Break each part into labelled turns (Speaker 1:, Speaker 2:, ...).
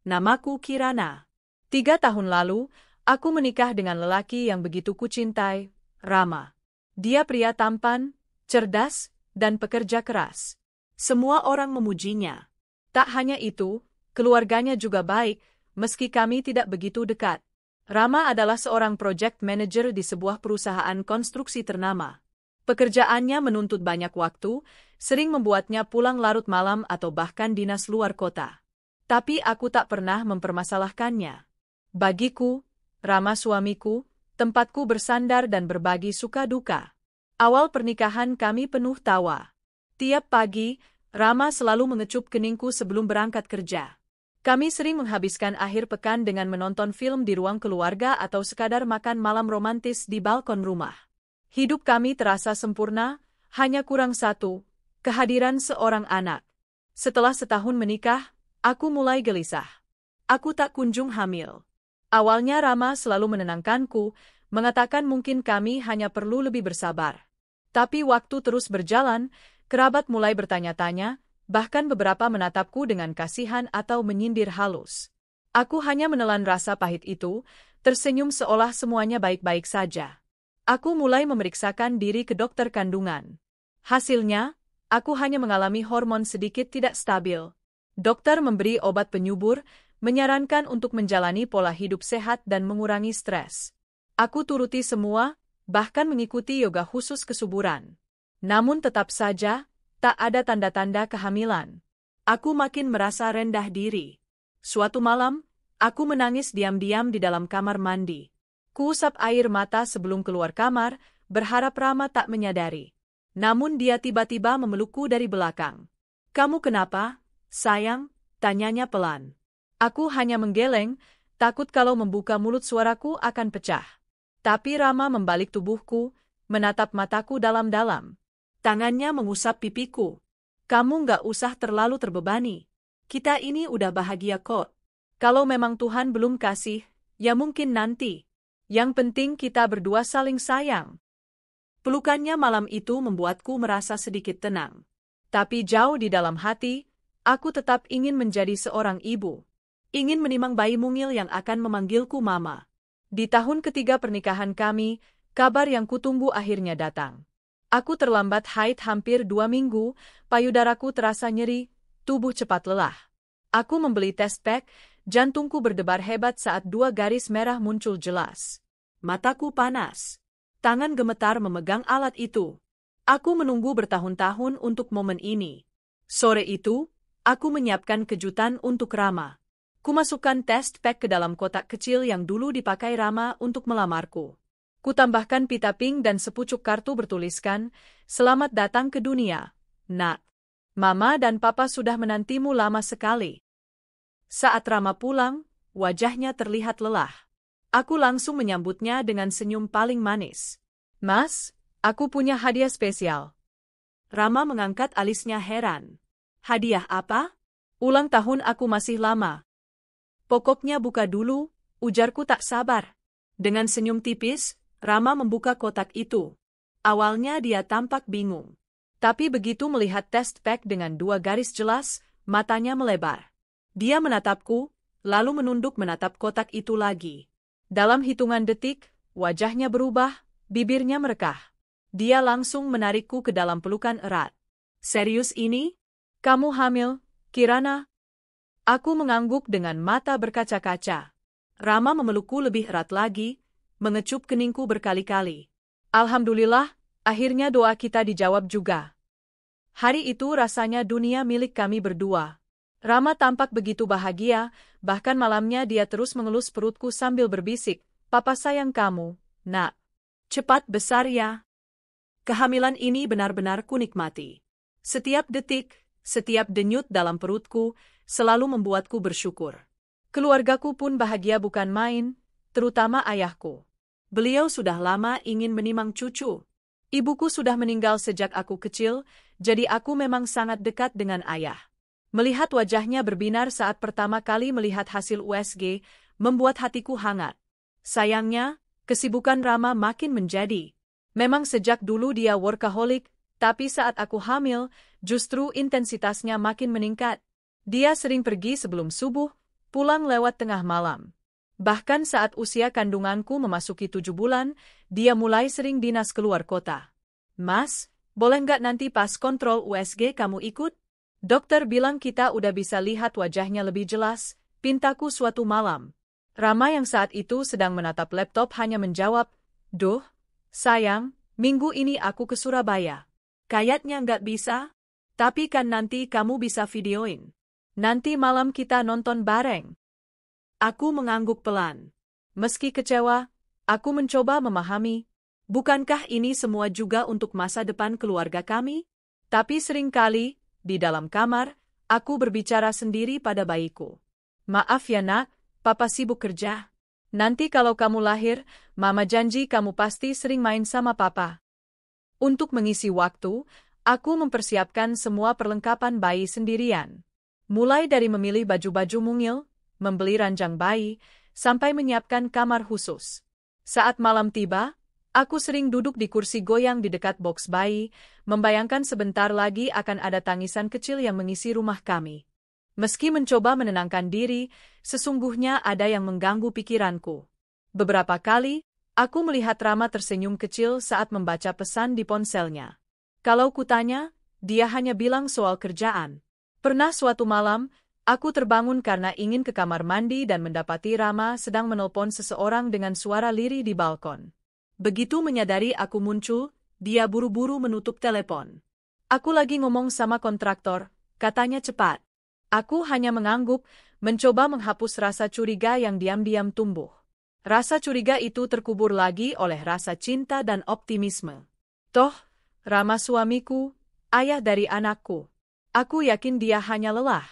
Speaker 1: namaku Kirana. 3 tahun lalu, aku menikah dengan lelaki yang begitu kucintai, Rama. Dia pria tampan, cerdas, dan pekerja keras. Semua orang memujinya. Tak hanya itu, keluarganya juga baik, meski kami tidak begitu dekat. Rama adalah seorang project manager di sebuah perusahaan konstruksi ternama. Pekerjaannya menuntut banyak waktu, sering membuatnya pulang larut malam atau bahkan dinas luar kota. Tapi aku tak pernah mempermasalahkannya. Bagiku, Rama suamiku, tempatku bersandar dan berbagi suka duka. Awal pernikahan kami penuh tawa. Tiap pagi, Rama selalu mengecup keningku sebelum berangkat kerja. Kami sering menghabiskan akhir pekan dengan menonton film di ruang keluarga atau sekadar makan malam romantis di balkon rumah. Hidup kami terasa sempurna, hanya kurang satu, kehadiran seorang anak. Setelah setahun menikah, aku mulai gelisah. Aku tak kunjung hamil. Awalnya Rama selalu menenangkanku, mengatakan mungkin kami hanya perlu lebih bersabar. Tapi waktu terus berjalan, kerabat mulai bertanya-tanya, bahkan beberapa menatapku dengan kasihan atau menyindir halus. Aku hanya menelan rasa pahit itu, tersenyum seolah semuanya baik-baik saja. Aku mulai memeriksakan diri ke dokter kandungan. Hasilnya, aku hanya mengalami hormon sedikit tidak stabil. Dokter memberi obat penyubur, menyarankan untuk menjalani pola hidup sehat dan mengurangi stres. Aku turuti semua, bahkan mengikuti yoga khusus kesuburan. Namun tetap saja, tak ada tanda-tanda kehamilan. Aku makin merasa rendah diri. Suatu malam, aku menangis diam-diam di dalam kamar mandi. Kuusap air mata sebelum keluar kamar, berharap Rama tak menyadari. Namun dia tiba-tiba memelukku dari belakang. "Kamu kenapa, sayang?" tanyanya pelan. Aku hanya menggeleng, takut kalau membuka mulut suaraku akan pecah. Tapi Rama membalik tubuhku, menatap mataku dalam-dalam. Tangannya mengusap pipiku. "Kamu nggak usah terlalu terbebani. Kita ini udah bahagia kok. Kalau memang Tuhan belum kasih, ya mungkin nanti. Yang penting kita berdua saling sayang." Pelukannya malam itu membuatku merasa sedikit tenang. Tapi jauh di dalam hati, aku tetap ingin menjadi seorang ibu. Ingin menimang bayi mungil yang akan memanggilku mama. Di tahun ketiga pernikahan kami, kabar yang kutunggu akhirnya datang. Aku terlambat haid hampir 2 minggu, payudaraku terasa nyeri, tubuh cepat lelah. Aku membeli test pack, jantungku berdebar hebat saat 2 garis merah muncul jelas. Mataku panas. Tangan gemetar memegang alat itu. Aku menunggu bertahun-tahun untuk momen ini. Sore itu, aku menyiapkan kejutan untuk Rama. Kumasukkan test pack ke dalam kotak kecil yang dulu dipakai Rama untuk melamarku. Kutambahkan pita pink dan sepucuk kartu bertuliskan, "Selamat datang ke dunia, Nak. Mama dan Papa sudah menantimu lama sekali." Saat Rama pulang, wajahnya terlihat lelah. Aku langsung menyambutnya dengan senyum paling manis. "Mas, aku punya hadiah spesial." Rama mengangkat alisnya heran. "Hadiah apa?" "Ulang tahun aku masih lama." "Pokoknya buka dulu," ujarku tak sabar. Dengan senyum tipis, Rama membuka kotak itu. Awalnya dia tampak bingung. Tapi begitu melihat test pack dengan 2 garis jelas, matanya melebar. Dia menatapku, lalu menunduk menatap kotak itu lagi. Dalam hitungan detik, wajahnya berubah, bibirnya merekah. Dia langsung menarikku ke dalam pelukan erat. "Serius ini? Kamu hamil, Kirana?" Aku mengangguk dengan mata berkaca-kaca. Rama memelukku lebih erat lagi, mengecup keningku berkali-kali. Alhamdulillah, akhirnya doa kita dijawab juga. Hari itu rasanya dunia milik kami berdua. Rama tampak begitu bahagia, bahkan malamnya dia terus mengelus perutku sambil berbisik, "Papa sayang kamu, Nak. Cepat besar ya." Kehamilan ini benar-benar kunikmati. Setiap detik, setiap denyut dalam perutku, selalu membuatku bersyukur. Keluargaku pun bahagia bukan main, terutama ayahku. Beliau sudah lama ingin menimang cucu. Ibuku sudah meninggal sejak aku kecil, jadi aku memang sangat dekat dengan ayah. Melihat wajahnya berbinar saat pertama kali melihat hasil USG, membuat hatiku hangat. Sayangnya, kesibukan Rama makin menjadi. Memang sejak dulu dia workaholic, tapi saat aku hamil, justru intensitasnya makin meningkat. Dia sering pergi sebelum subuh, pulang lewat tengah malam. Bahkan saat usia kandunganku memasuki 7 bulan, dia mulai sering dinas keluar kota. Mas, boleh nggak nanti pas kontrol USG kamu ikut? Dokter bilang kita udah bisa lihat wajahnya lebih jelas, pintaku suatu malam. Rama yang saat itu sedang menatap laptop hanya menjawab, "Duh, sayang, minggu ini aku ke Surabaya." Kayaknya nggak bisa. Tapi kan nanti kamu bisa videoin. Nanti malam kita nonton bareng. Aku mengangguk pelan. Meski kecewa, aku mencoba memahami, bukankah ini semua juga untuk masa depan keluarga kami? Tapi seringkali, di dalam kamar, aku berbicara sendiri pada bayiku. Maaf ya nak, papa sibuk kerja. Nanti kalau kamu lahir, mama janji kamu pasti sering main sama papa. Untuk mengisi waktu, aku mempersiapkan semua perlengkapan bayi sendirian. Mulai dari memilih baju-baju mungil, membeli ranjang bayi, sampai menyiapkan kamar khusus. Saat malam tiba, aku sering duduk di kursi goyang di dekat box bayi, membayangkan sebentar lagi akan ada tangisan kecil yang mengisi rumah kami. Meski mencoba menenangkan diri, sesungguhnya ada yang mengganggu pikiranku. Beberapa kali, aku melihat Rama tersenyum kecil saat membaca pesan di ponselnya. Kalau kutanya, dia hanya bilang soal kerjaan. Pernah suatu malam, aku terbangun karena ingin ke kamar mandi dan mendapati Rama sedang menelpon seseorang dengan suara lirih di balkon. Begitu menyadari aku muncul, dia buru-buru menutup telepon. "Aku lagi ngomong sama kontraktor," katanya cepat. Aku hanya mengangguk, mencoba menghapus rasa curiga yang diam-diam tumbuh. Rasa curiga itu terkubur lagi oleh rasa cinta dan optimisme. Toh, Rama suamiku, ayah dari anakku. Aku yakin dia hanya lelah.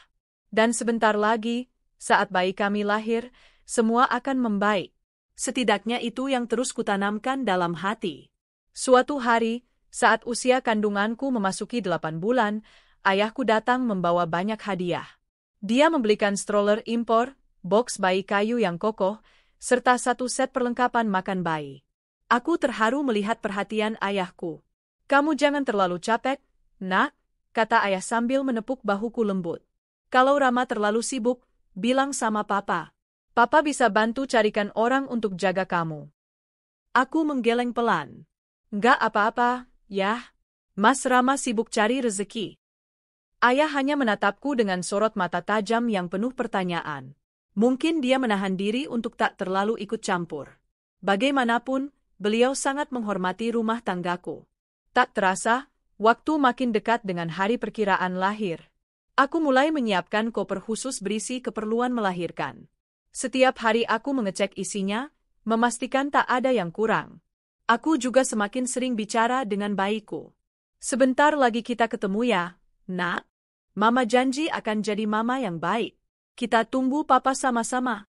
Speaker 1: Dan sebentar lagi, saat bayi kami lahir, semua akan membaik. Setidaknya itu yang terus kutanamkan dalam hati. Suatu hari, saat usia kandunganku memasuki 8 bulan, ayahku datang membawa banyak hadiah. Dia membelikan stroller impor, box bayi kayu yang kokoh, serta satu set perlengkapan makan bayi. Aku terharu melihat perhatian ayahku. "Kamu jangan terlalu capek, nak," kata ayah sambil menepuk bahuku lembut. "Kalau Rama terlalu sibuk, bilang sama papa. Papa bisa bantu carikan orang untuk jaga kamu." Aku menggeleng pelan. "Nggak apa-apa, ya. Mas Rama sibuk cari rezeki." Ayah hanya menatapku dengan sorot mata tajam yang penuh pertanyaan. Mungkin dia menahan diri untuk tak terlalu ikut campur. Bagaimanapun, beliau sangat menghormati rumah tanggaku. Tak terasa, waktu makin dekat dengan hari perkiraan lahir. Aku mulai menyiapkan koper khusus berisi keperluan melahirkan. Setiap hari aku mengecek isinya, memastikan tak ada yang kurang. Aku juga semakin sering bicara dengan bayiku. "Sebentar lagi kita ketemu ya, nak. Mama janji akan jadi mama yang baik. Kita tunggu papa sama-sama."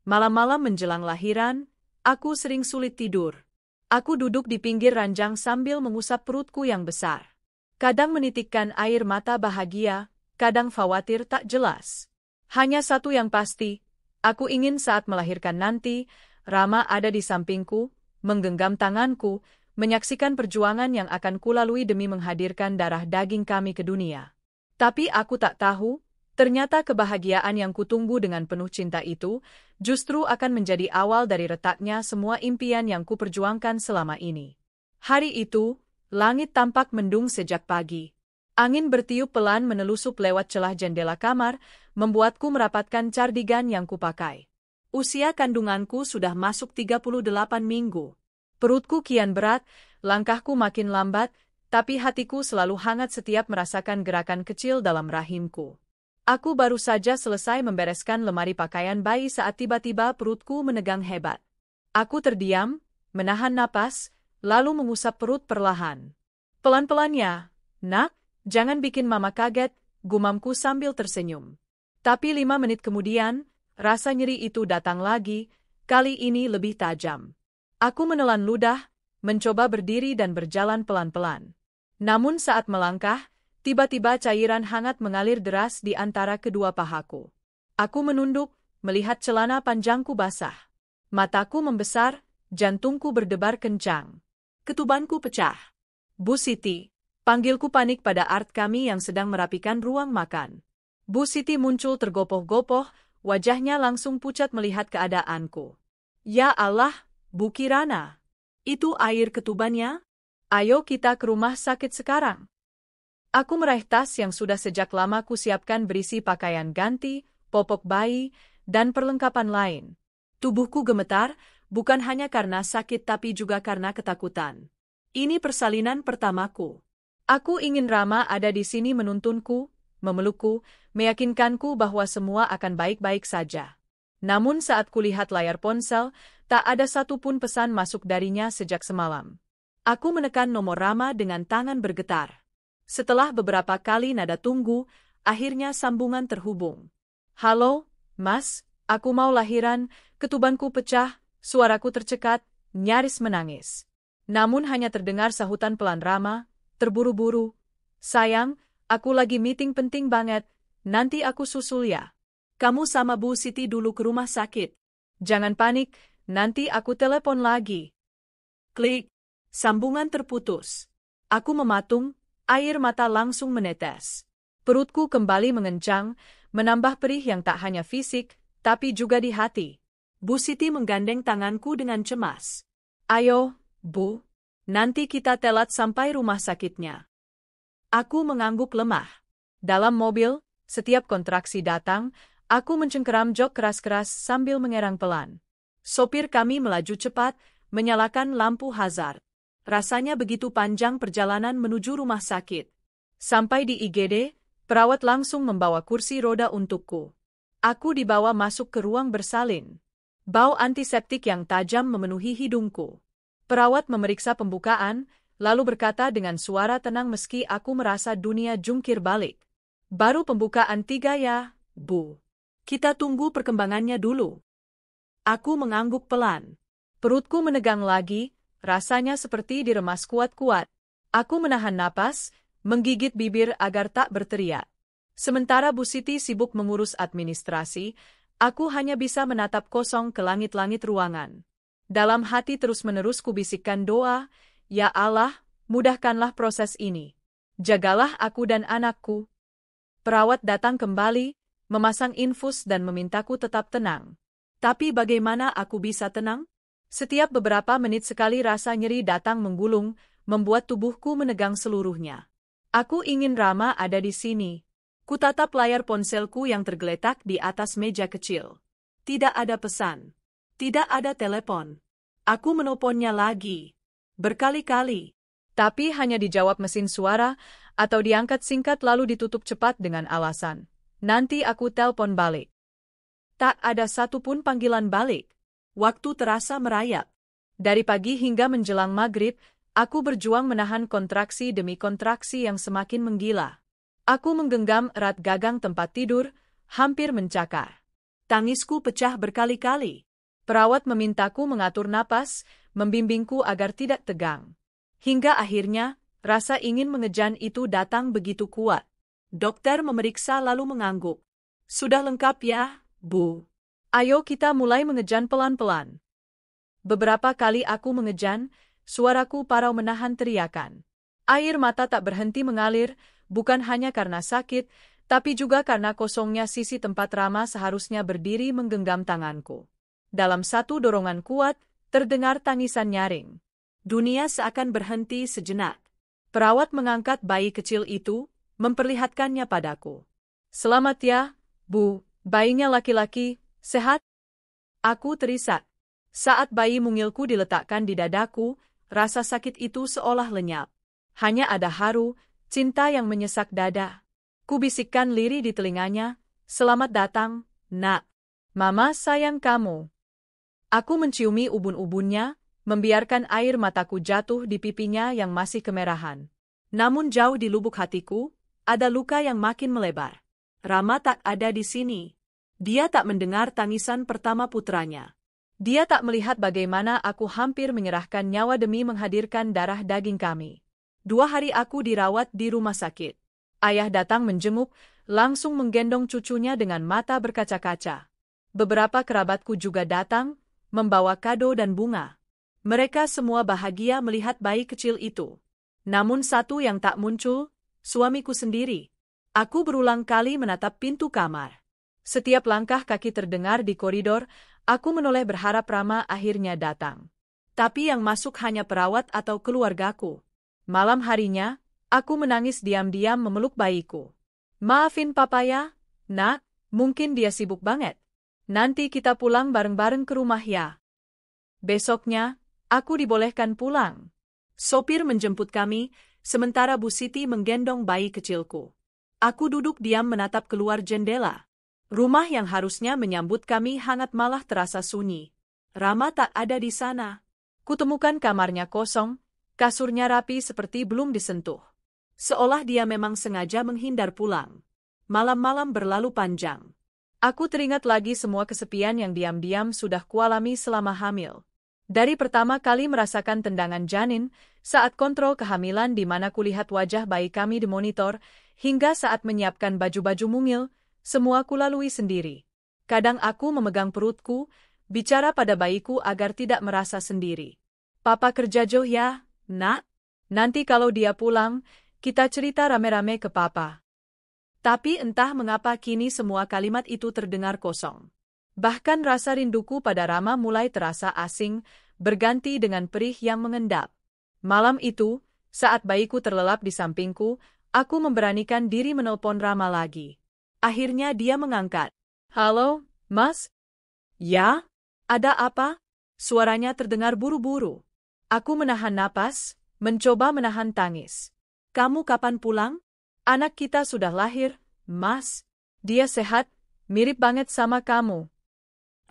Speaker 1: Malam-malam menjelang lahiran, aku sering sulit tidur. Aku duduk di pinggir ranjang sambil mengusap perutku yang besar. Kadang menitikkan air mata bahagia, kadang khawatir tak jelas. Hanya satu yang pasti, aku ingin saat melahirkan nanti, Rama ada di sampingku, menggenggam tanganku, menyaksikan perjuangan yang akan kulalui demi menghadirkan darah daging kami ke dunia. Tapi aku tak tahu, ternyata kebahagiaan yang kutunggu dengan penuh cinta itu, justru akan menjadi awal dari retaknya semua impian yang kuperjuangkan selama ini. Hari itu, langit tampak mendung sejak pagi. Angin bertiup pelan menelusup lewat celah jendela kamar, membuatku merapatkan cardigan yang kupakai. Usia kandunganku sudah masuk 38 minggu. Perutku kian berat, langkahku makin lambat, tapi hatiku selalu hangat setiap merasakan gerakan kecil dalam rahimku. Aku baru saja selesai membereskan lemari pakaian bayi saat tiba-tiba perutku menegang hebat. Aku terdiam, menahan napas, lalu mengusap perut perlahan. "Pelan-pelan ya, nak. Jangan bikin mama kaget," gumamku sambil tersenyum. Tapi 5 menit kemudian, rasa nyeri itu datang lagi, kali ini lebih tajam. Aku menelan ludah, mencoba berdiri dan berjalan pelan-pelan. Namun saat melangkah, tiba-tiba cairan hangat mengalir deras di antara kedua pahaku. Aku menunduk, melihat celana panjangku basah. Mataku membesar, jantungku berdebar kencang. Ketubanku pecah. "Bu Siti," panggilku panik pada Art kami yang sedang merapikan ruang makan. Bu Siti muncul tergopoh-gopoh, wajahnya langsung pucat melihat keadaanku. Ya Allah, Bu Kirana. Itu air ketubannya? Ayo kita ke rumah sakit sekarang. Aku meraih tas yang sudah sejak lama kusiapkan berisi pakaian ganti, popok bayi, dan perlengkapan lain. Tubuhku gemetar, bukan hanya karena sakit tapi juga karena ketakutan. Ini persalinan pertamaku. Aku ingin Rama ada di sini menuntunku, memelukku, meyakinkanku bahwa semua akan baik-baik saja. Namun saat kulihat layar ponsel, tak ada satupun pesan masuk darinya sejak semalam. Aku menekan nomor Rama dengan tangan bergetar. Setelah beberapa kali nada tunggu, akhirnya sambungan terhubung. Halo, Mas, aku mau lahiran, ketubanku pecah, suaraku tercekat, nyaris menangis. Namun hanya terdengar sahutan pelan Rama, terburu-buru. Sayang, aku lagi meeting penting banget, nanti aku susul ya. Kamu sama Bu Siti dulu ke rumah sakit. Jangan panik, nanti aku telepon lagi. Klik, sambungan terputus. Aku mematung, air mata langsung menetes. Perutku kembali mengencang, menambah perih yang tak hanya fisik, tapi juga di hati. Bu Siti menggandeng tanganku dengan cemas. Ayo, Bu, nanti kita telat sampai rumah sakitnya. Aku mengangguk lemah. Dalam mobil, setiap kontraksi datang, aku mencengkeram jok keras-keras sambil mengerang pelan. Sopir kami melaju cepat, menyalakan lampu hazard. Rasanya begitu panjang perjalanan menuju rumah sakit. Sampai di IGD, perawat langsung membawa kursi roda untukku. Aku dibawa masuk ke ruang bersalin. Bau antiseptik yang tajam memenuhi hidungku. Perawat memeriksa pembukaan, lalu berkata dengan suara tenang meski aku merasa dunia jungkir balik. Baru pembukaan 3 ya, Bu. Kita tunggu perkembangannya dulu. Aku mengangguk pelan. Perutku menegang lagi, rasanya seperti diremas kuat-kuat. Aku menahan napas, menggigit bibir agar tak berteriak. Sementara Bu Siti sibuk mengurus administrasi, aku hanya bisa menatap kosong ke langit-langit ruangan. Dalam hati terus-menerus kubisikkan doa, Ya Allah, mudahkanlah proses ini. Jagalah aku dan anakku. Perawat datang kembali, memasang infus dan memintaku tetap tenang. Tapi bagaimana aku bisa tenang? Setiap beberapa menit sekali rasa nyeri datang menggulung, membuat tubuhku menegang seluruhnya. Aku ingin Rama ada di sini. Kutatap layar ponselku yang tergeletak di atas meja kecil. Tidak ada pesan. Tidak ada telepon. Aku menelponnya lagi. Berkali-kali. Tapi hanya dijawab mesin suara, atau diangkat singkat lalu ditutup cepat dengan alasan. Nanti aku telpon balik. Tak ada satupun panggilan balik. Waktu terasa merayap. Dari pagi hingga menjelang maghrib, aku berjuang menahan kontraksi demi kontraksi yang semakin menggila. Aku menggenggam erat gagang tempat tidur, hampir mencakar. Tangisku pecah berkali-kali. Perawat memintaku mengatur napas, membimbingku agar tidak tegang. Hingga akhirnya, rasa ingin mengejan itu datang begitu kuat. Dokter memeriksa lalu mengangguk. Sudah lengkap ya, Bu. Ayo kita mulai mengejan pelan-pelan. Beberapa kali aku mengejan, suaraku parau menahan teriakan. Air mata tak berhenti mengalir, bukan hanya karena sakit, tapi juga karena kosongnya sisi tempat Rama seharusnya berdiri menggenggam tanganku. Dalam satu dorongan kuat, terdengar tangisan nyaring. Dunia seakan berhenti sejenak. Perawat mengangkat bayi kecil itu, memperlihatkannya padaku. Selamat ya, Bu, bayinya laki-laki. Sehat? Aku terisak. Saat bayi mungilku diletakkan di dadaku, rasa sakit itu seolah lenyap. Hanya ada haru, cinta yang menyesak dada. Kubisikkan lirih di telinganya, selamat datang, Nak. Mama sayang kamu. Aku menciumi ubun-ubunnya, membiarkan air mataku jatuh di pipinya yang masih kemerahan. Namun jauh di lubuk hatiku, ada luka yang makin melebar. Rama tak ada di sini. Dia tak mendengar tangisan pertama putranya. Dia tak melihat bagaimana aku hampir menyerahkan nyawa demi menghadirkan darah daging kami. 2 hari aku dirawat di rumah sakit. Ayah datang menjenguk, langsung menggendong cucunya dengan mata berkaca-kaca. Beberapa kerabatku juga datang, membawa kado dan bunga. Mereka semua bahagia melihat bayi kecil itu. Namun satu yang tak muncul, suamiku sendiri. Aku berulang kali menatap pintu kamar. Setiap langkah kaki terdengar di koridor, aku menoleh berharap Rama akhirnya datang. Tapi yang masuk hanya perawat atau keluargaku. Malam harinya, aku menangis diam-diam memeluk bayiku. Maafin papa ya, nak, mungkin dia sibuk banget. Nanti kita pulang bareng-bareng ke rumah ya. Besoknya, aku dibolehkan pulang. Sopir menjemput kami, sementara Bu Siti menggendong bayi kecilku. Aku duduk diam menatap keluar jendela. Rumah yang harusnya menyambut kami hangat malah terasa sunyi. Rama tak ada di sana. Kutemukan kamarnya kosong, kasurnya rapi seperti belum disentuh. Seolah dia memang sengaja menghindar pulang. Malam-malam berlalu panjang. Aku teringat lagi semua kesepian yang diam-diam sudah kualami selama hamil. Dari pertama kali merasakan tendangan janin, saat kontrol kehamilan di mana kulihat wajah bayi kami di monitor, hingga saat menyiapkan baju-baju mungil, semua kulalui sendiri. Kadang aku memegang perutku, bicara pada bayiku agar tidak merasa sendiri. Papa kerja jauh ya, nak? Nanti kalau dia pulang, kita cerita rame-rame ke papa. Tapi entah mengapa kini semua kalimat itu terdengar kosong. Bahkan rasa rinduku pada Rama mulai terasa asing, berganti dengan perih yang mengendap. Malam itu, saat bayiku terlelap di sampingku, aku memberanikan diri menelpon Rama lagi. Akhirnya dia mengangkat. Halo, Mas? Ya? Ada apa? Suaranya terdengar buru-buru. Aku menahan napas, mencoba menahan tangis. Kamu kapan pulang? Anak kita sudah lahir, Mas. Dia sehat, mirip banget sama kamu.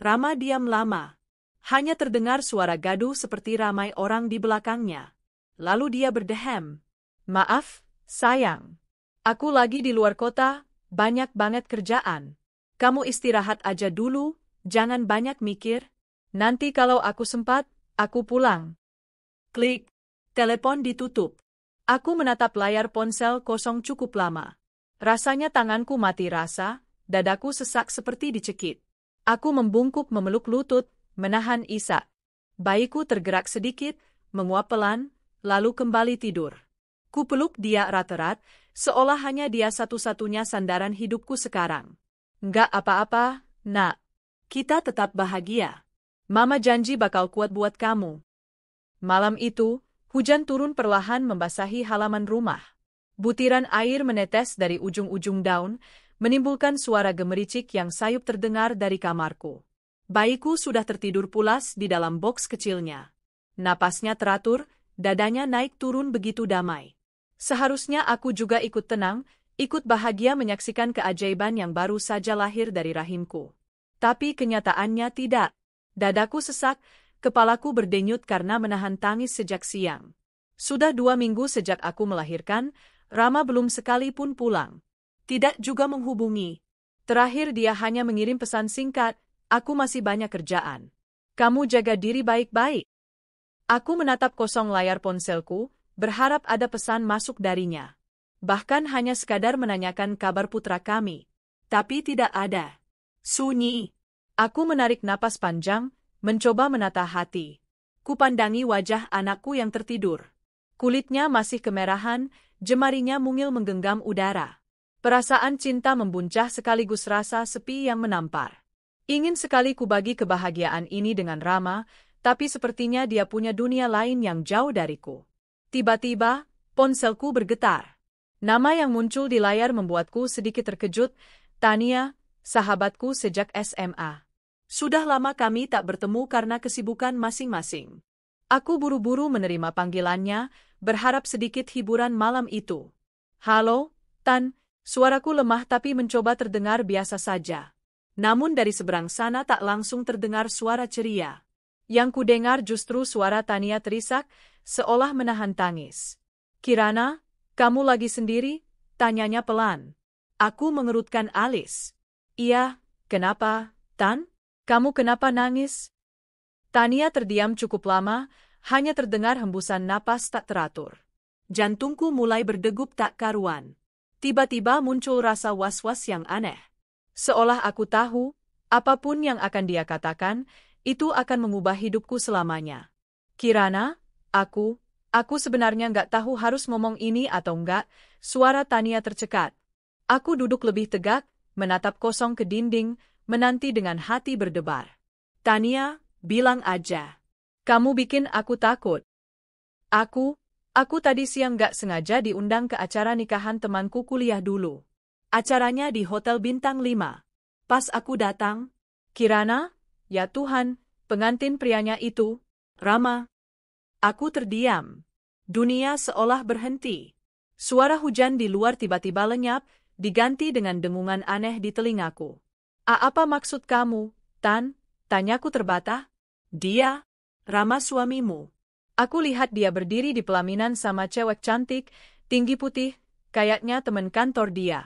Speaker 1: Rama diam lama. Hanya terdengar suara gaduh seperti ramai orang di belakangnya. Lalu dia berdehem. Maaf, sayang. Aku lagi di luar kota, banyak banget kerjaan. Kamu istirahat aja dulu, jangan banyak mikir. Nanti kalau aku sempat, aku pulang. Klik. Telepon ditutup. Aku menatap layar ponsel kosong cukup lama. Rasanya tanganku mati rasa, dadaku sesak seperti dicekik. Aku membungkuk memeluk lutut, menahan isak. Bayiku tergerak sedikit, menguap pelan, lalu kembali tidur. Kupeluk dia erat-erat, seolah hanya dia satu-satunya sandaran hidupku sekarang. Nggak apa-apa, nak. Kita tetap bahagia. Mama janji bakal kuat buat kamu. Malam itu, hujan turun perlahan membasahi halaman rumah. Butiran air menetes dari ujung-ujung daun, menimbulkan suara gemericik yang sayup terdengar dari kamarku. Bayiku sudah tertidur pulas di dalam boks kecilnya. Napasnya teratur, dadanya naik turun begitu damai. Seharusnya aku juga ikut tenang, ikut bahagia menyaksikan keajaiban yang baru saja lahir dari rahimku. Tapi kenyataannya tidak. Dadaku sesak, kepalaku berdenyut karena menahan tangis sejak siang. Sudah 2 minggu sejak aku melahirkan, Rama belum sekalipun pulang. Tidak juga menghubungi. Terakhir dia hanya mengirim pesan singkat, aku masih banyak kerjaan. Kamu jaga diri baik-baik. Aku menatap kosong layar ponselku, berharap ada pesan masuk darinya. Bahkan hanya sekadar menanyakan kabar putra kami. Tapi tidak ada. Sunyi. Aku menarik napas panjang, mencoba menata hati. Kupandangi wajah anakku yang tertidur. Kulitnya masih kemerahan, jemarinya mungil menggenggam udara. Perasaan cinta membuncah sekaligus rasa sepi yang menampar. Ingin sekali kubagi kebahagiaan ini dengan Rama, tapi sepertinya dia punya dunia lain yang jauh dariku. Tiba-tiba, ponselku bergetar. Nama yang muncul di layar membuatku sedikit terkejut, Tania, sahabatku sejak SMA. Sudah lama kami tak bertemu karena kesibukan masing-masing. Aku buru-buru menerima panggilannya, berharap sedikit hiburan malam itu. Halo, Tan, suaraku lemah tapi mencoba terdengar biasa saja. Namun dari seberang sana tak langsung terdengar suara ceria. Yang kudengar justru suara Tania terisak, seolah menahan tangis. Kirana, kamu lagi sendiri? Tanyanya pelan. Aku mengerutkan alis. Iya, kenapa, Tan? Kamu kenapa nangis? Tania terdiam cukup lama, hanya terdengar hembusan napas tak teratur. Jantungku mulai berdegup tak karuan. Tiba-tiba muncul rasa was-was yang aneh. Seolah aku tahu, apapun yang akan dia katakan, itu akan mengubah hidupku selamanya. Kirana, aku sebenarnya nggak tahu harus ngomong ini atau enggak, suara Tania tercekat. Aku duduk lebih tegak, menatap kosong ke dinding, menanti dengan hati berdebar. Tania, bilang aja. Kamu bikin aku takut. Aku tadi siang gak sengaja diundang ke acara nikahan temanku kuliah dulu. Acaranya di Hotel Bintang 5. Pas aku datang, Kirana, ya Tuhan, pengantin prianya itu, Rama. Aku terdiam. Dunia seolah berhenti. Suara hujan di luar tiba-tiba lenyap, diganti dengan dengungan aneh di telingaku. Apa maksud kamu, Tan? Tanyaku terbata. Dia, Rama suamimu. Aku lihat dia berdiri di pelaminan sama cewek cantik, tinggi putih, kayaknya temen kantor dia.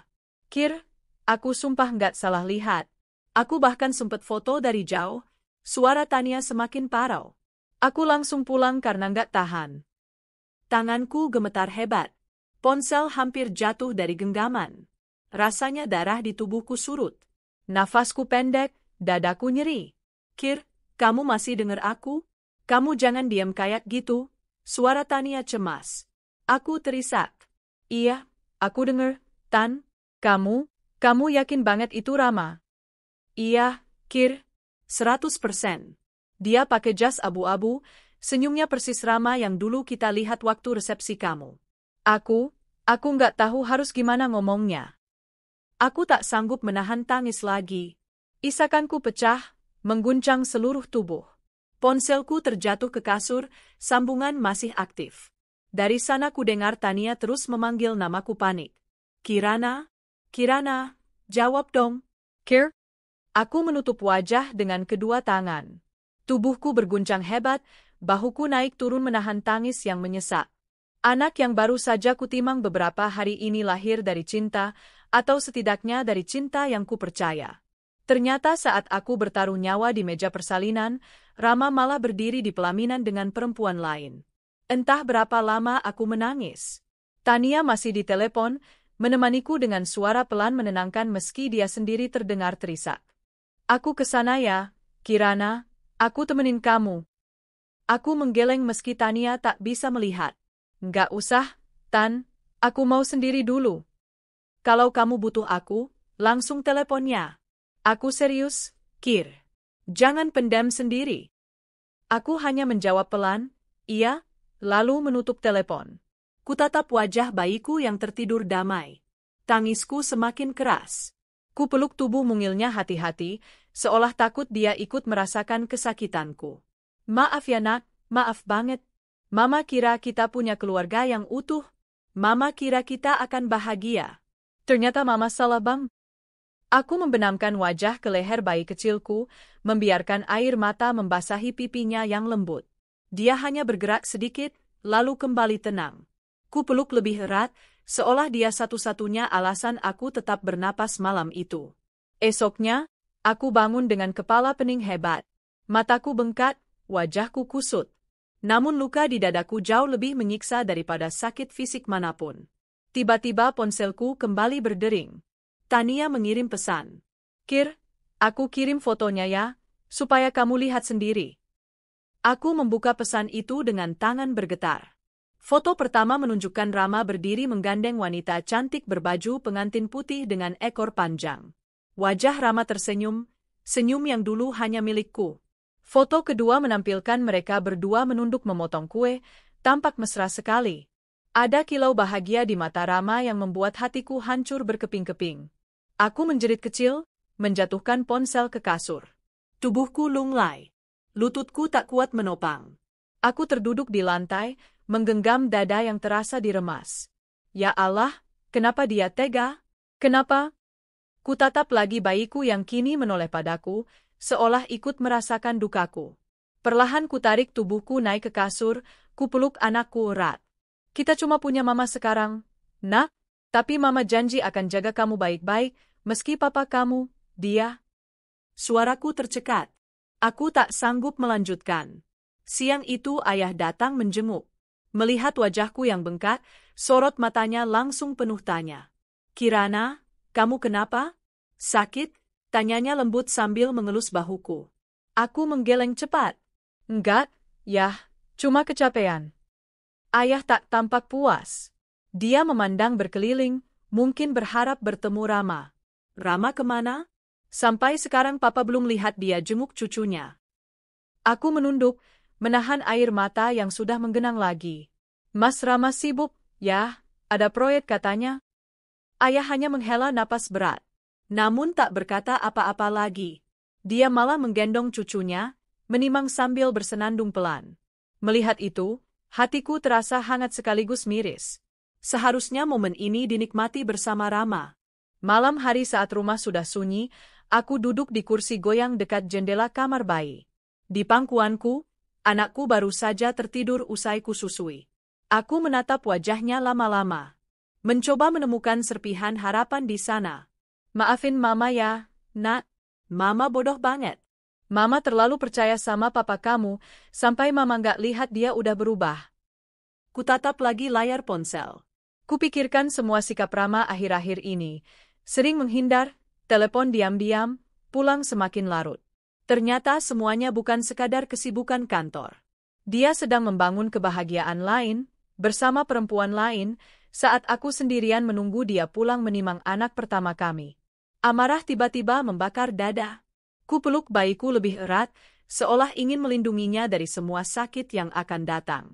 Speaker 1: Kir, aku sumpah nggak salah lihat. Aku bahkan sempet foto dari jauh. Suara Tania semakin parau. Aku langsung pulang karena nggak tahan. Tanganku gemetar hebat. Ponsel hampir jatuh dari genggaman. Rasanya darah di tubuhku surut. Nafasku pendek, dadaku nyeri. Kir, kamu masih dengar aku? Kamu jangan diam kayak gitu. Suara Tania cemas. Aku terisak. Iya, aku dengar, Tan. Kamu yakin banget itu Rama? Iya, Kir. 100%. Dia pakai jas abu-abu, senyumnya persis Rama yang dulu kita lihat waktu resepsi kamu. Aku nggak tahu harus gimana ngomongnya. Aku tak sanggup menahan tangis lagi. Isakanku pecah, mengguncang seluruh tubuh. Ponselku terjatuh ke kasur, sambungan masih aktif. Dari sana ku dengar Tania terus memanggil namaku panik. Kirana, jawab dong. Kir? Aku menutup wajah dengan kedua tangan. Tubuhku berguncang hebat, bahuku naik turun menahan tangis yang menyesak. Anak yang baru saja kutimang beberapa hari ini lahir dari cinta, atau setidaknya dari cinta yang kupercaya. Ternyata saat aku bertaruh nyawa di meja persalinan, Rama malah berdiri di pelaminan dengan perempuan lain. Entah berapa lama aku menangis. Tania masih di telepon, menemaniku dengan suara pelan menenangkan meski dia sendiri terdengar terisak. Aku kesana ya, Kirana, aku temenin kamu. Aku menggeleng meski Tania tak bisa melihat. Nggak usah, Tan, aku mau sendiri dulu. Kalau kamu butuh aku, langsung teleponnya. Aku serius, Kir. Jangan pendam sendiri. Aku hanya menjawab pelan, iya, lalu menutup telepon. Kutatap wajah bayiku yang tertidur damai. Tangisku semakin keras. Ku peluk tubuh mungilnya hati-hati, seolah takut dia ikut merasakan kesakitanku. Maaf ya nak, maaf banget. Mama kira kita punya keluarga yang utuh. Mama kira kita akan bahagia. Ternyata mama salah bang. Aku membenamkan wajah ke leher bayi kecilku, membiarkan air mata membasahi pipinya yang lembut. Dia hanya bergerak sedikit, lalu kembali tenang. Ku peluk lebih erat, seolah dia satu-satunya alasan aku tetap bernapas malam itu. Esoknya, aku bangun dengan kepala pening hebat. Mataku bengkak, wajahku kusut. Namun luka di dadaku jauh lebih menyiksa daripada sakit fisik manapun. Tiba-tiba ponselku kembali berdering. Tania mengirim pesan. Kir, aku kirim fotonya ya, supaya kamu lihat sendiri. Aku membuka pesan itu dengan tangan bergetar. Foto pertama menunjukkan Rama berdiri menggandeng wanita cantik berbaju pengantin putih dengan ekor panjang. Wajah Rama tersenyum, senyum yang dulu hanya milikku. Foto kedua menampilkan mereka berdua menunduk memotong kue, tampak mesra sekali. Ada kilau bahagia di mata Rama yang membuat hatiku hancur berkeping-keping. Aku menjerit kecil, menjatuhkan ponsel ke kasur. Tubuhku lunglai. Lututku tak kuat menopang. Aku terduduk di lantai, menggenggam dada yang terasa diremas. Ya Allah, kenapa dia tega? Kenapa? Kutatap lagi bayiku yang kini menoleh padaku, seolah ikut merasakan dukaku. Perlahan kutarik tubuhku naik ke kasur, kupeluk anakku erat. Kita cuma punya mama sekarang, nak. Tapi mama janji akan jaga kamu baik-baik, meski papa kamu, dia. Suaraku tercekat. Aku tak sanggup melanjutkan. Siang itu ayah datang menjenguk. Melihat wajahku yang bengkak, sorot matanya langsung penuh tanya. Kirana, kamu kenapa? Sakit? Tanyanya lembut sambil mengelus bahuku. Aku menggeleng cepat. Enggak, yah, cuma kecapean. Ayah tak tampak puas. Dia memandang berkeliling, mungkin berharap bertemu Rama. Rama kemana? Sampai sekarang papa belum lihat dia jenguk cucunya. Aku menunduk, menahan air mata yang sudah menggenang lagi. Mas Rama sibuk, ya, ada proyek katanya. Ayah hanya menghela napas berat. Namun tak berkata apa-apa lagi. Dia malah menggendong cucunya, menimang sambil bersenandung pelan. Melihat itu, hatiku terasa hangat sekaligus miris. Seharusnya momen ini dinikmati bersama Rama. Malam hari saat rumah sudah sunyi, aku duduk di kursi goyang dekat jendela kamar bayi. Di pangkuanku, anakku baru saja tertidur usai kususui. Aku menatap wajahnya lama-lama. Mencoba menemukan serpihan harapan di sana. Maafin Mama ya, Nak. Mama bodoh banget. Mama terlalu percaya sama papa kamu, sampai Mama nggak lihat dia udah berubah. Kutatap lagi layar ponsel. Kupikirkan semua sikap Rama akhir-akhir ini. Sering menghindar, telepon diam-diam, pulang semakin larut. Ternyata semuanya bukan sekadar kesibukan kantor. Dia sedang membangun kebahagiaan lain, bersama perempuan lain, saat aku sendirian menunggu dia pulang menimang anak pertama kami. Amarah tiba-tiba membakar dada. Ku peluk bayiku lebih erat, seolah ingin melindunginya dari semua sakit yang akan datang.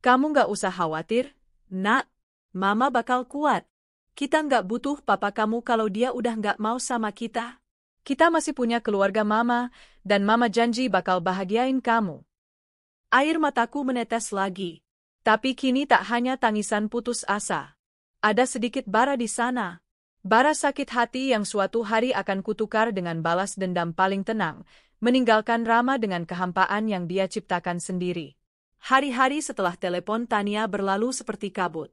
Speaker 1: Kamu nggak usah khawatir, Nak. Mama bakal kuat. Kita nggak butuh papa kamu kalau dia udah nggak mau sama kita. Kita masih punya keluarga Mama, dan Mama janji bakal bahagiain kamu. Air mataku menetes lagi. Tapi kini tak hanya tangisan putus asa. Ada sedikit bara di sana. Bara sakit hati yang suatu hari akan kutukar dengan balas dendam paling tenang, meninggalkan Rama dengan kehampaan yang dia ciptakan sendiri. Hari-hari setelah telepon Tania berlalu seperti kabut.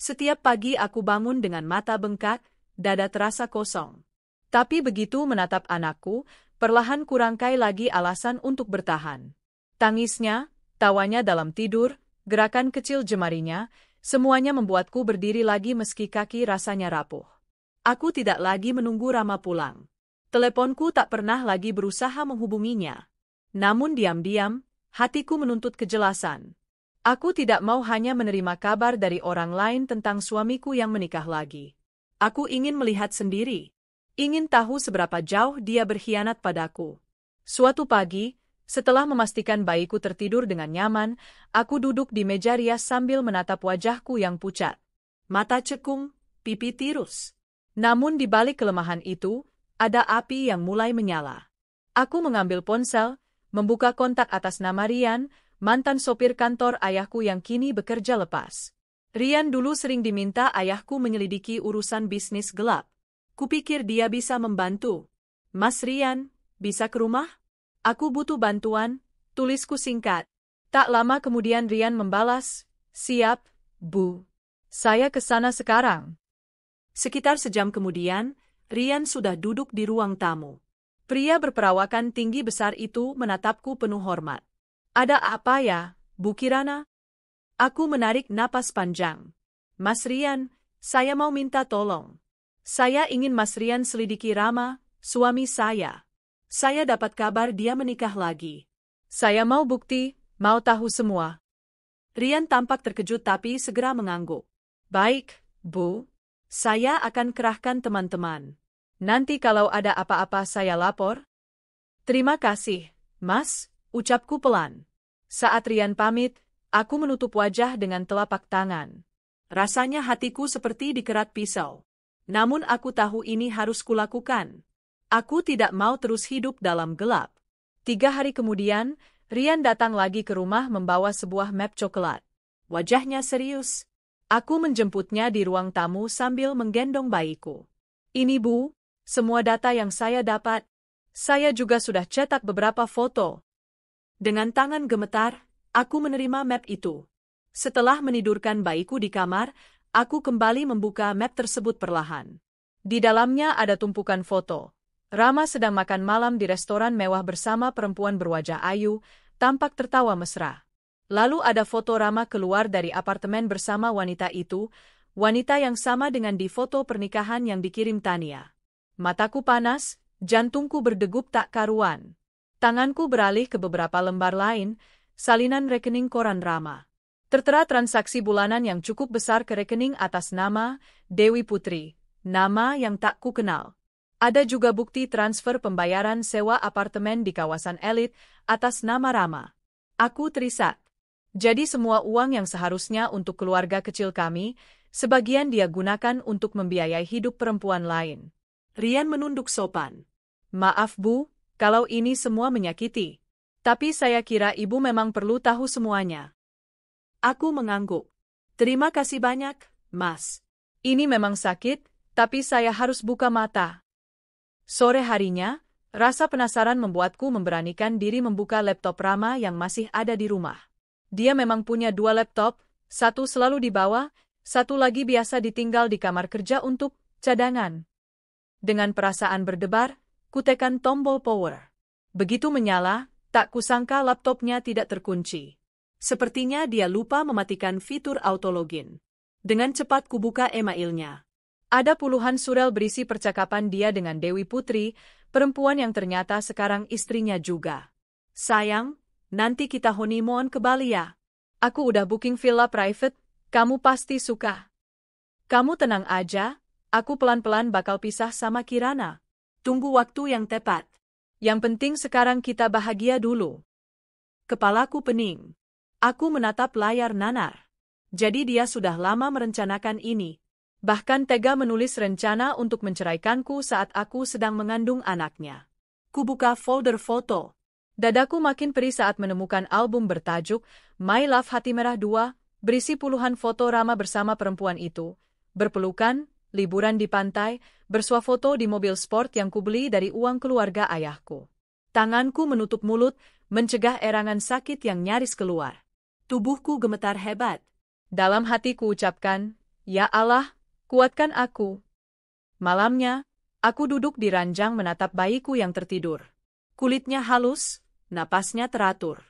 Speaker 1: Setiap pagi aku bangun dengan mata bengkak, dada terasa kosong. Tapi begitu menatap anakku, perlahan kurangkai lagi alasan untuk bertahan. Tangisnya, tawanya dalam tidur, gerakan kecil jemarinya, semuanya membuatku berdiri lagi meski kaki rasanya rapuh. Aku tidak lagi menunggu Rama pulang. Teleponku tak pernah lagi berusaha menghubunginya. Namun diam-diam, hatiku menuntut kejelasan. Aku tidak mau hanya menerima kabar dari orang lain tentang suamiku yang menikah lagi. Aku ingin melihat sendiri. Ingin tahu seberapa jauh dia berkhianat padaku. Suatu pagi, setelah memastikan bayiku tertidur dengan nyaman, aku duduk di meja rias sambil menatap wajahku yang pucat. Mata cekung, pipi tirus. Namun di balik kelemahan itu, ada api yang mulai menyala. Aku mengambil ponsel, membuka kontak atas nama Rian, mantan sopir kantor ayahku yang kini bekerja lepas. Rian dulu sering diminta ayahku menyelidiki urusan bisnis gelap. Kupikir dia bisa membantu. Mas Rian, bisa ke rumah? Aku butuh bantuan, tulisku singkat. Tak lama kemudian Rian membalas, siap, Bu. Saya ke sana sekarang. Sekitar sejam kemudian, Rian sudah duduk di ruang tamu. Pria berperawakan tinggi besar itu menatapku penuh hormat. Ada apa ya, Bu Kirana? Aku menarik napas panjang. Mas Rian, saya mau minta tolong. Saya ingin Mas Rian selidiki Rama, suami saya. Saya dapat kabar dia menikah lagi. Saya mau bukti, mau tahu semua. Rian tampak terkejut tapi segera mengangguk. Baik, Bu. Saya akan kerahkan teman-teman. Nanti kalau ada apa-apa saya lapor. Terima kasih, Mas. Ucapku pelan. Saat Rian pamit, aku menutup wajah dengan telapak tangan. Rasanya hatiku seperti dikerat pisau. Namun aku tahu ini harus kulakukan. Aku tidak mau terus hidup dalam gelap. 3 hari kemudian, Rian datang lagi ke rumah membawa sebuah map coklat. Wajahnya serius. Aku menjemputnya di ruang tamu sambil menggendong bayiku. Ini Bu, semua data yang saya dapat. Saya juga sudah cetak beberapa foto. Dengan tangan gemetar, aku menerima map itu. Setelah menidurkan bayiku di kamar, aku kembali membuka map tersebut perlahan. Di dalamnya ada tumpukan foto. Rama sedang makan malam di restoran mewah bersama perempuan berwajah ayu, tampak tertawa mesra. Lalu ada foto Rama keluar dari apartemen bersama wanita itu, wanita yang sama dengan di foto pernikahan yang dikirim Tania. Mataku panas, jantungku berdegup tak karuan. Tanganku beralih ke beberapa lembar lain, salinan rekening koran Rama. Tertera transaksi bulanan yang cukup besar ke rekening atas nama Dewi Putri, nama yang tak kukenal. Ada juga bukti transfer pembayaran sewa apartemen di kawasan elit atas nama Rama. Aku terisak. Jadi semua uang yang seharusnya untuk keluarga kecil kami, sebagian dia gunakan untuk membiayai hidup perempuan lain.
Speaker 2: Rian menunduk sopan.
Speaker 1: Maaf Bu, kalau ini semua menyakiti. Tapi saya kira Ibu memang perlu tahu semuanya.
Speaker 2: Aku mengangguk. Terima kasih banyak, Mas.
Speaker 1: Ini memang sakit, tapi saya harus buka mata. Sore harinya, rasa penasaran membuatku memberanikan diri membuka laptop Rama yang masih ada di rumah. Dia memang punya 2 laptop, satu selalu dibawa, satu lagi biasa ditinggal di kamar kerja untuk cadangan. Dengan perasaan berdebar, kutekan tombol power. Begitu menyala, tak kusangka laptopnya tidak terkunci.
Speaker 2: Sepertinya dia lupa mematikan fitur auto login. Dengan cepat kubuka emailnya.
Speaker 1: Ada puluhan surel berisi percakapan dia dengan Dewi Putri, perempuan yang ternyata sekarang istrinya juga.
Speaker 2: Sayang, nanti kita honeymoon ke Bali ya.
Speaker 1: Aku udah booking villa private, kamu pasti suka. Kamu tenang aja, aku pelan-pelan bakal pisah sama Kirana.
Speaker 2: Tunggu waktu yang tepat.
Speaker 1: Yang penting sekarang kita bahagia dulu.
Speaker 2: Kepalaku pening. Aku menatap layar nanar. Jadi dia sudah lama merencanakan ini.
Speaker 1: Bahkan tega menulis rencana untuk menceraikanku saat aku sedang mengandung anaknya.
Speaker 2: Kubuka folder foto.
Speaker 1: Dadaku makin perih saat menemukan album bertajuk My Love Hati Merah 2, berisi puluhan foto Rama bersama perempuan itu, berpelukan, liburan di pantai, bersuah foto di mobil sport yang kubeli dari uang keluarga ayahku. Tanganku menutup mulut, mencegah erangan sakit yang nyaris keluar.
Speaker 2: Tubuhku gemetar hebat.
Speaker 1: Dalam hatiku ucapkan, Ya Allah, kuatkan aku. Malamnya, aku duduk di ranjang menatap bayiku yang tertidur.
Speaker 2: Kulitnya halus, napasnya teratur.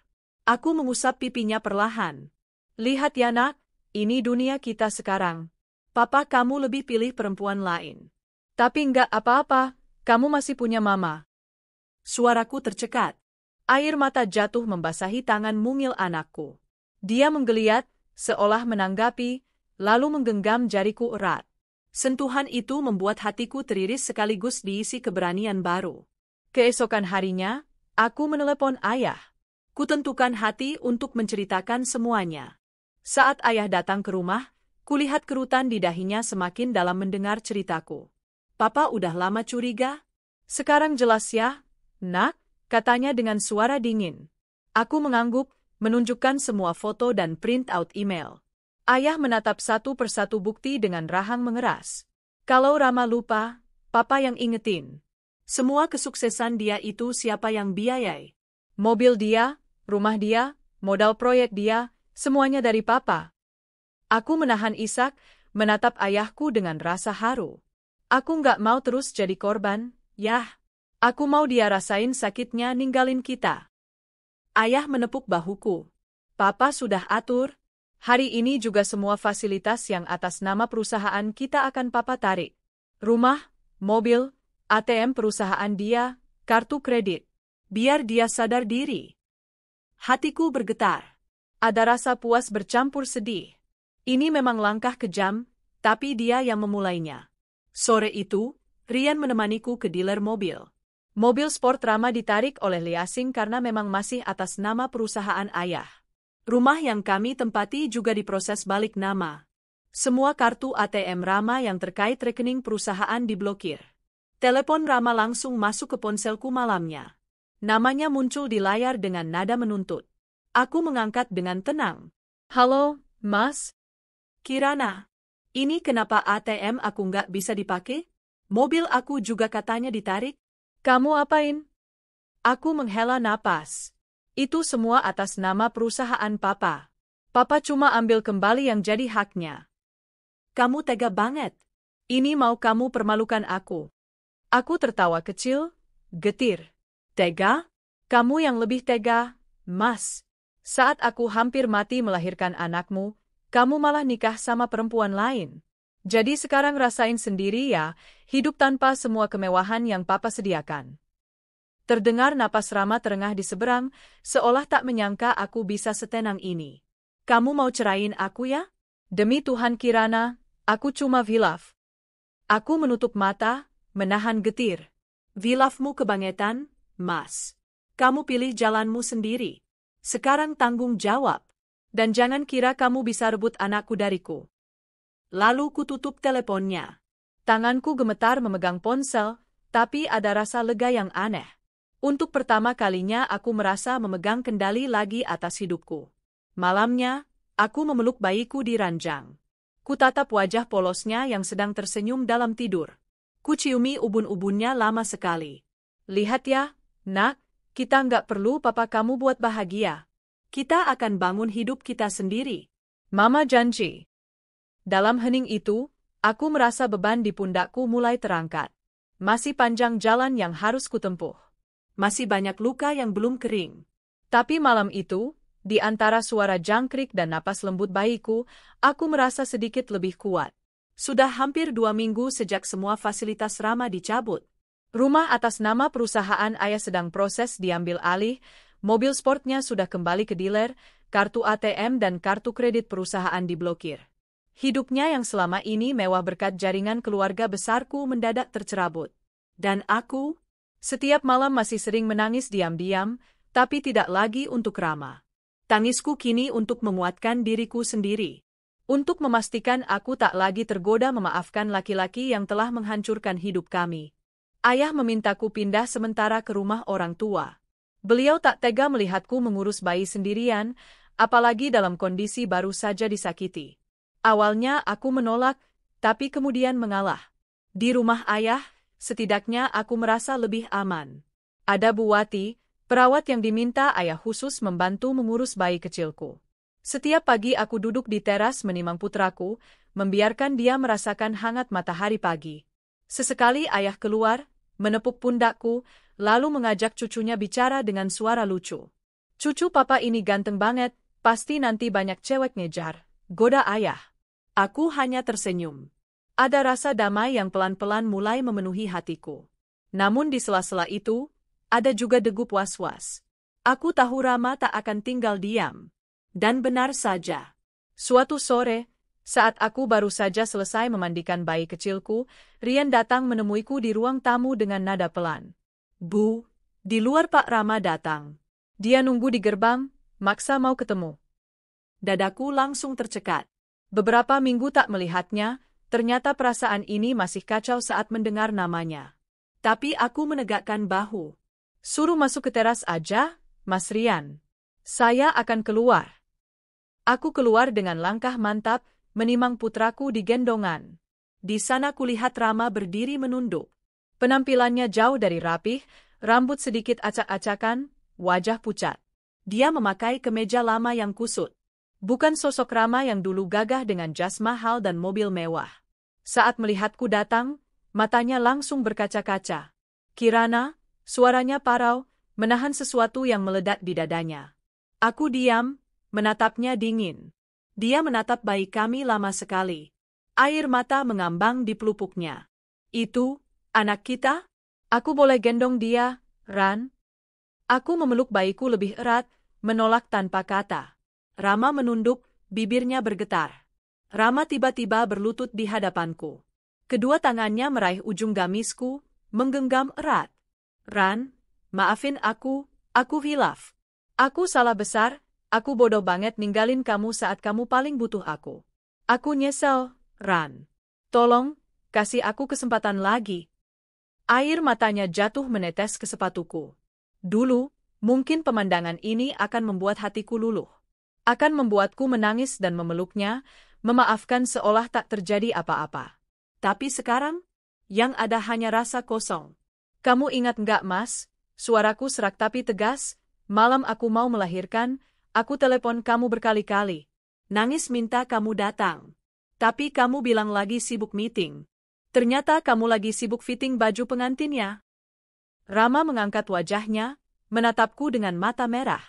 Speaker 2: Aku mengusap pipinya perlahan.
Speaker 1: Lihat ya nak, ini dunia kita sekarang.
Speaker 2: Papa kamu lebih pilih perempuan lain.
Speaker 1: Tapi enggak apa-apa, kamu masih punya mama.
Speaker 2: Suaraku tercekat.
Speaker 1: Air mata jatuh membasahi tangan mungil anakku. Dia menggeliat, seolah menanggapi, lalu menggenggam jariku erat.
Speaker 2: Sentuhan itu membuat hatiku teriris sekaligus diisi keberanian baru.
Speaker 1: Keesokan harinya, aku menelepon ayah.
Speaker 2: Kutentukan hati untuk menceritakan semuanya.
Speaker 1: Saat ayah datang ke rumah, kulihat kerutan di dahinya semakin dalam mendengar ceritaku.
Speaker 2: Papa udah lama curiga?
Speaker 1: Sekarang jelas ya, nak, katanya dengan suara dingin. Aku mengangguk, menunjukkan semua foto dan print out email. Ayah menatap satu persatu bukti dengan rahang mengeras. Kalau Rama lupa, Papa yang ingetin.
Speaker 2: Semua kesuksesan dia itu siapa yang biayai?
Speaker 1: Mobil dia, rumah dia, modal proyek dia, semuanya dari Papa. Aku menahan isak, menatap ayahku dengan rasa haru. Aku nggak mau terus jadi korban, yah. Aku mau dia rasain sakitnya ninggalin kita.
Speaker 2: Ayah menepuk bahuku.
Speaker 1: Papa sudah atur. Hari ini juga semua fasilitas yang atas nama perusahaan kita akan Papa tarik. Rumah, mobil, ATM perusahaan dia, kartu kredit.
Speaker 2: Biar dia sadar diri. Hatiku bergetar.
Speaker 1: Ada rasa puas bercampur sedih. Ini memang langkah kejam, tapi dia yang memulainya.
Speaker 2: Sore itu, Rian menemaniku ke dealer mobil.
Speaker 1: Mobil sport Rama ditarik oleh leasing karena memang masih atas nama perusahaan ayah.
Speaker 2: Rumah yang kami tempati juga diproses balik nama. Semua kartu ATM Rama yang terkait rekening perusahaan diblokir. Telepon Rama langsung masuk ke ponselku malamnya. Namanya muncul di layar dengan nada menuntut. Aku mengangkat dengan tenang.
Speaker 1: Halo, Mas?
Speaker 2: Kirana, ini kenapa ATM aku nggak bisa dipakai? Mobil aku juga katanya ditarik.
Speaker 1: Kamu apain? Aku menghela napas. Itu semua atas nama perusahaan Papa. Papa cuma ambil kembali yang jadi haknya.
Speaker 2: Kamu tega banget.
Speaker 1: Ini mau kamu permalukan aku. Aku tertawa kecil, getir.
Speaker 2: Tega?
Speaker 1: Kamu yang lebih tega, Mas. Saat aku hampir mati melahirkan anakmu, kamu malah nikah sama perempuan lain. Jadi sekarang rasain sendiri ya, hidup tanpa semua kemewahan yang Papa sediakan. Terdengar napas Rama terengah di seberang, seolah tak menyangka aku bisa setenang ini.
Speaker 2: Kamu mau cerain aku ya?
Speaker 1: Demi Tuhan Kirana, aku cuma hilaf. Aku menutup mata,
Speaker 2: menahan getir. Vilafmu kebangetan, Mas. Kamu pilih jalanmu sendiri. Sekarang tanggung jawab.
Speaker 1: Dan jangan kira kamu bisa rebut anakku dariku.
Speaker 2: Lalu kututup teleponnya.
Speaker 1: Tanganku gemetar memegang ponsel, tapi ada rasa lega yang aneh. Untuk pertama kalinya aku merasa memegang kendali lagi atas hidupku. Malamnya, aku memeluk bayiku di ranjang. Kutatap wajah polosnya yang sedang tersenyum dalam tidur. Kuciumi ubun-ubunnya lama sekali. Lihat ya, nak, kita nggak perlu papa kamu buat bahagia.
Speaker 2: Kita akan bangun hidup kita sendiri.
Speaker 1: Mama janji. Dalam hening itu, aku merasa beban di pundakku mulai terangkat. Masih panjang jalan yang harus kutempuh.
Speaker 2: Masih banyak luka yang belum kering.
Speaker 1: Tapi malam itu, di antara suara jangkrik dan napas lembut bayiku, aku merasa sedikit lebih kuat.
Speaker 2: Sudah hampir 2 minggu sejak semua fasilitas Rama dicabut.
Speaker 1: Rumah atas nama perusahaan ayah sedang proses diambil alih, mobil sportnya sudah kembali ke dealer, kartu ATM dan kartu kredit perusahaan diblokir. Hidupnya yang selama ini mewah berkat jaringan keluarga besarku mendadak tercerabut.
Speaker 2: Dan aku,
Speaker 1: setiap malam masih sering menangis diam-diam, tapi tidak lagi untuk Rama.
Speaker 2: Tangisku kini untuk menguatkan diriku sendiri.
Speaker 1: Untuk memastikan aku tak lagi tergoda memaafkan laki-laki yang telah menghancurkan hidup kami. Ayah memintaku pindah sementara ke rumah orang tua. Beliau tak tega melihatku mengurus bayi sendirian, apalagi dalam kondisi baru saja disakiti. Awalnya aku menolak, tapi kemudian mengalah. Di rumah ayah, setidaknya aku merasa lebih aman. Ada Bu Wati, perawat yang diminta ayah khusus membantu mengurus bayi kecilku. Setiap pagi aku duduk di teras menimang putraku, membiarkan dia merasakan hangat matahari pagi. Sesekali ayah keluar, menepuk pundakku, lalu mengajak cucunya bicara dengan suara lucu. Cucu papa ini ganteng banget, pasti nanti banyak cewek ngejar, goda ayah.
Speaker 2: Aku hanya tersenyum.
Speaker 1: Ada rasa damai yang pelan-pelan mulai memenuhi hatiku. Namun di sela-sela itu, ada juga degup was-was. Aku tahu Rama tak akan tinggal diam.
Speaker 2: Dan benar saja.
Speaker 1: Suatu sore, saat aku baru saja selesai memandikan bayi kecilku, Rian datang menemuiku di ruang tamu dengan nada pelan.
Speaker 2: Bu, di luar Pak Rama datang.
Speaker 1: Dia nunggu di gerbang, maksa mau ketemu.
Speaker 2: Dadaku langsung tercekat.
Speaker 1: Beberapa minggu tak melihatnya, ternyata perasaan ini masih kacau saat mendengar namanya.
Speaker 2: Tapi aku menegakkan bahu.
Speaker 1: Suruh masuk ke teras aja, Mas Rian. Saya akan keluar. Aku keluar dengan langkah mantap, menimang putraku di gendongan.
Speaker 2: Di sana kulihat Rama berdiri menunduk.
Speaker 1: Penampilannya jauh dari rapih, rambut sedikit acak-acakan, wajah pucat.
Speaker 2: Dia memakai kemeja lama yang kusut.
Speaker 1: Bukan sosok Rama yang dulu gagah dengan jas mahal dan mobil mewah. Saat melihatku datang, matanya langsung berkaca-kaca. Kirana, suaranya parau, menahan sesuatu yang meledak di dadanya. Aku diam, menatapnya dingin.
Speaker 2: Dia menatap bayi kami lama sekali. Air mata mengambang di pelupuknya. Itu, anak kita?
Speaker 1: Aku boleh gendong dia, Ran? Aku memeluk bayiku lebih erat, menolak tanpa kata.
Speaker 2: Rama menunduk, bibirnya bergetar. Rama tiba-tiba berlutut di hadapanku. Kedua tangannya meraih ujung gamisku, menggenggam erat.
Speaker 1: Ran, maafin aku hilaf. Aku salah besar, aku bodoh banget ninggalin kamu saat kamu paling butuh aku. Aku nyesel, Ran. Tolong, kasih aku kesempatan lagi. Air matanya jatuh menetes ke sepatuku. Dulu, mungkin pemandangan ini akan membuat hatiku luluh. Akan membuatku menangis dan memeluknya, memaafkan seolah tak terjadi apa-apa.
Speaker 2: Tapi sekarang, yang ada hanya rasa kosong.
Speaker 1: Kamu ingat nggak, Mas? Suaraku serak tapi tegas, malam aku mau melahirkan, aku telepon kamu berkali-kali.
Speaker 2: Nangis minta kamu datang. Tapi kamu bilang lagi sibuk meeting.
Speaker 1: Ternyata kamu lagi sibuk fitting baju pengantinnya. Rama mengangkat wajahnya, menatapku dengan mata merah.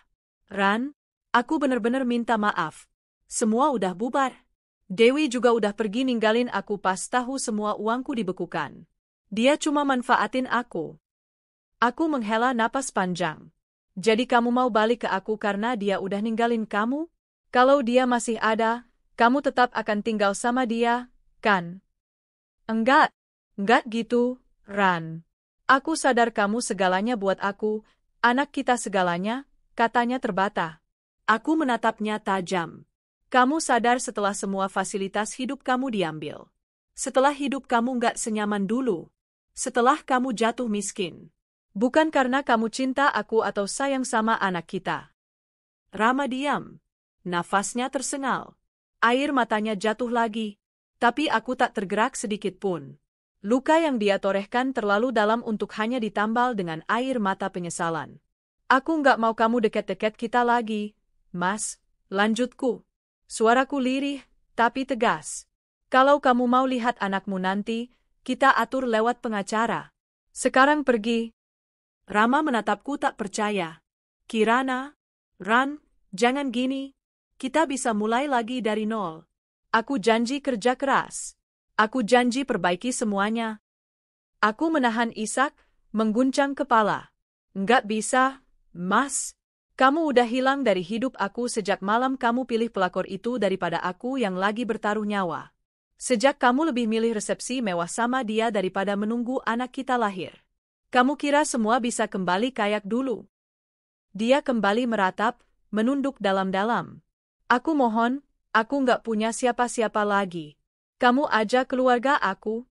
Speaker 1: Ran, aku benar-benar minta maaf. Semua udah bubar. Dewi juga udah pergi ninggalin aku pas tahu semua uangku dibekukan. Dia cuma manfaatin aku. Aku menghela napas panjang. Jadi kamu mau balik ke aku karena dia udah ninggalin kamu? Kalau dia masih ada, kamu tetap akan tinggal sama dia, kan? Enggak gitu, Ran. Aku sadar kamu segalanya buat aku, anak kita segalanya, katanya terbata.
Speaker 2: Aku menatapnya tajam. Kamu sadar setelah semua fasilitas hidup kamu diambil. Setelah hidup kamu nggak senyaman dulu. Setelah kamu jatuh miskin.
Speaker 1: Bukan karena kamu cinta aku atau sayang sama anak kita.
Speaker 2: Rama diam. Nafasnya tersengal. Air matanya jatuh lagi. Tapi aku tak tergerak sedikit pun.
Speaker 1: Luka yang dia torehkan terlalu dalam untuk hanya ditambal dengan air mata penyesalan. Aku nggak mau kamu deket-deket kita lagi, Mas, lanjutku. Suaraku lirih, tapi tegas. Kalau kamu mau lihat anakmu nanti, kita atur lewat pengacara. Sekarang pergi.
Speaker 2: Rama menatapku tak percaya. Kirana, Ran, jangan gini. Kita bisa mulai lagi dari nol.
Speaker 1: Aku janji kerja keras. Aku janji perbaiki semuanya. Aku menahan isak, mengguncang kepala. Nggak bisa, Mas. Kamu udah hilang dari hidup aku sejak malam kamu pilih pelakor itu daripada aku yang lagi bertaruh nyawa. Sejak kamu lebih milih resepsi mewah sama dia daripada menunggu anak kita lahir. Kamu kira semua bisa kembali kayak dulu. Dia kembali meratap, menunduk dalam-dalam. Aku mohon, aku nggak punya siapa-siapa lagi. Kamu aja keluarga aku.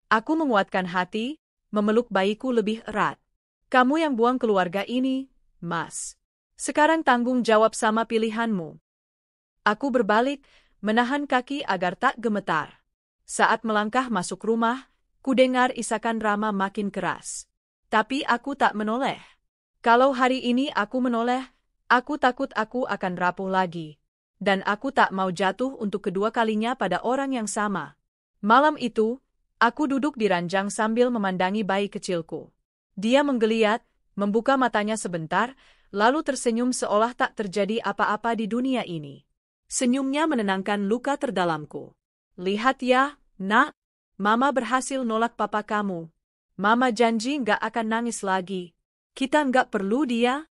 Speaker 1: Aku menguatkan hati, memeluk bayiku lebih erat. Kamu yang buang keluarga ini, Mas. Sekarang tanggung jawab sama pilihanmu. Aku berbalik, menahan kaki agar tak gemetar. Saat melangkah masuk rumah, kudengar isakan Rama makin keras. Tapi aku tak menoleh. Kalau hari ini aku menoleh, aku takut aku akan rapuh lagi. Dan aku tak mau jatuh untuk kedua kalinya pada orang yang sama. Malam itu, aku duduk di ranjang sambil memandangi bayi kecilku. Dia menggeliat, membuka matanya sebentar, lalu tersenyum seolah tak terjadi apa-apa di dunia ini.
Speaker 2: Senyumnya menenangkan luka terdalamku.
Speaker 1: Lihat ya, Nak, Mama berhasil nolak papa kamu. Mama janji nggak akan nangis lagi.
Speaker 2: Kita nggak perlu dia.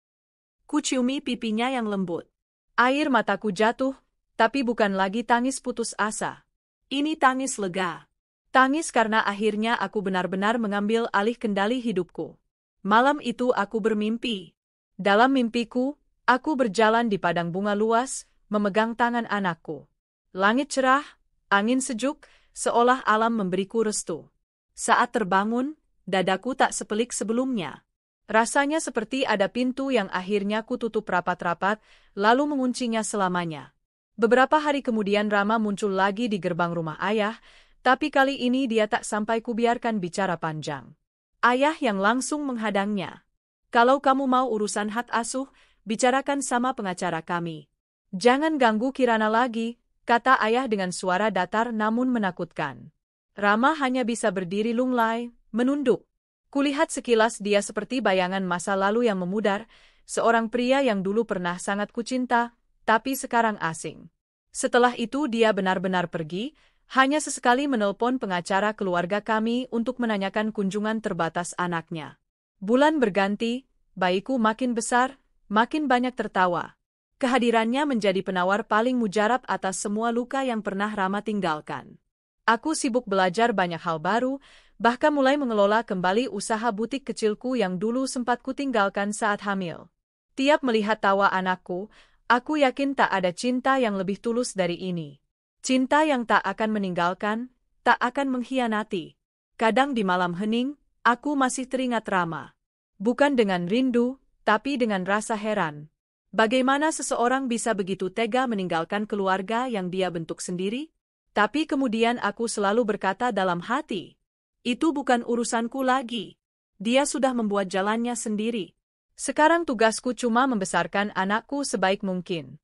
Speaker 2: Kuciumi pipinya yang lembut.
Speaker 1: Air mataku jatuh, tapi bukan lagi tangis putus asa.
Speaker 2: Ini tangis lega.
Speaker 1: Tangis karena akhirnya aku benar-benar mengambil alih kendali hidupku. Malam itu aku bermimpi. Dalam mimpiku, aku berjalan di padang bunga luas, memegang tangan anakku. Langit cerah, angin sejuk, seolah alam memberiku restu. Saat terbangun, dadaku tak sepelik sebelumnya. Rasanya seperti ada pintu yang akhirnya kututup rapat-rapat, lalu menguncinya selamanya. Beberapa hari kemudian Rama muncul lagi di gerbang rumah ayah, tapi kali ini dia tak sampai kubiarkan bicara panjang. Ayah yang langsung menghadangnya. Kalau kamu mau urusan hak asuh, bicarakan sama pengacara kami. Jangan ganggu Kirana lagi, kata ayah dengan suara datar namun menakutkan. Rama hanya bisa berdiri lunglai, menunduk. Kulihat sekilas dia seperti bayangan masa lalu yang memudar, seorang pria yang dulu pernah sangat kucinta, tapi sekarang asing. Setelah itu dia benar-benar pergi, hanya sesekali menelpon pengacara keluarga kami untuk menanyakan kunjungan terbatas anaknya. Bulan berganti, bayiku makin besar, makin banyak tertawa. Kehadirannya menjadi penawar paling mujarab atas semua luka yang pernah Rama tinggalkan. Aku sibuk belajar banyak hal baru, bahkan mulai mengelola kembali usaha butik kecilku yang dulu sempat kutinggalkan saat hamil. Tiap melihat tawa anakku, aku yakin tak ada cinta yang lebih tulus dari ini. Cinta yang tak akan meninggalkan, tak akan mengkhianati. Kadang di malam hening, aku masih teringat Rama. Bukan dengan rindu, tapi dengan rasa heran. Bagaimana seseorang bisa begitu tega meninggalkan keluarga yang dia bentuk sendiri? Tapi kemudian aku selalu berkata dalam hati, itu bukan urusanku lagi. Dia sudah membuat jalannya sendiri. Sekarang tugasku cuma membesarkan anakku sebaik mungkin.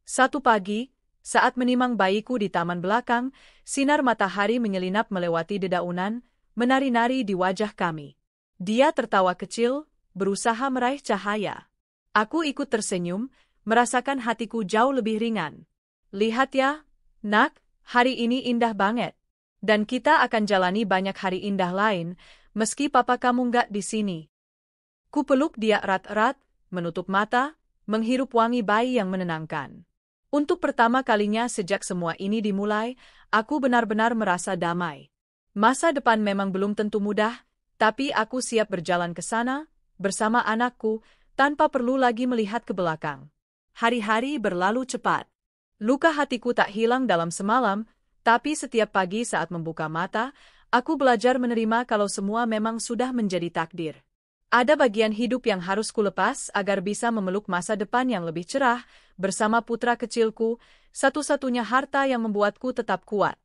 Speaker 1: Satu pagi, saat menimang bayiku di taman belakang, sinar matahari menyelinap melewati dedaunan, menari-nari di wajah kami. Dia tertawa kecil, berusaha meraih cahaya. Aku ikut tersenyum, merasakan hatiku jauh lebih ringan. Lihat ya, Nak, hari ini indah banget. Dan kita akan jalani banyak hari indah lain, meski papa kamu nggak di sini. Ku peluk dia erat-erat, menutup mata, menghirup wangi bayi yang menenangkan. Untuk pertama kalinya sejak semua ini dimulai, aku benar-benar merasa damai. Masa depan memang belum tentu mudah, tapi aku siap berjalan ke sana, bersama anakku, tanpa perlu lagi melihat ke belakang.
Speaker 2: Hari-hari berlalu cepat.
Speaker 1: Luka hatiku tak hilang dalam semalam, tapi setiap pagi saat membuka mata, aku belajar menerima kalau semua memang sudah menjadi takdir. Ada bagian hidup yang harus kulepas agar bisa memeluk masa depan yang lebih cerah, bersama putra kecilku, satu-satunya harta yang membuatku tetap kuat.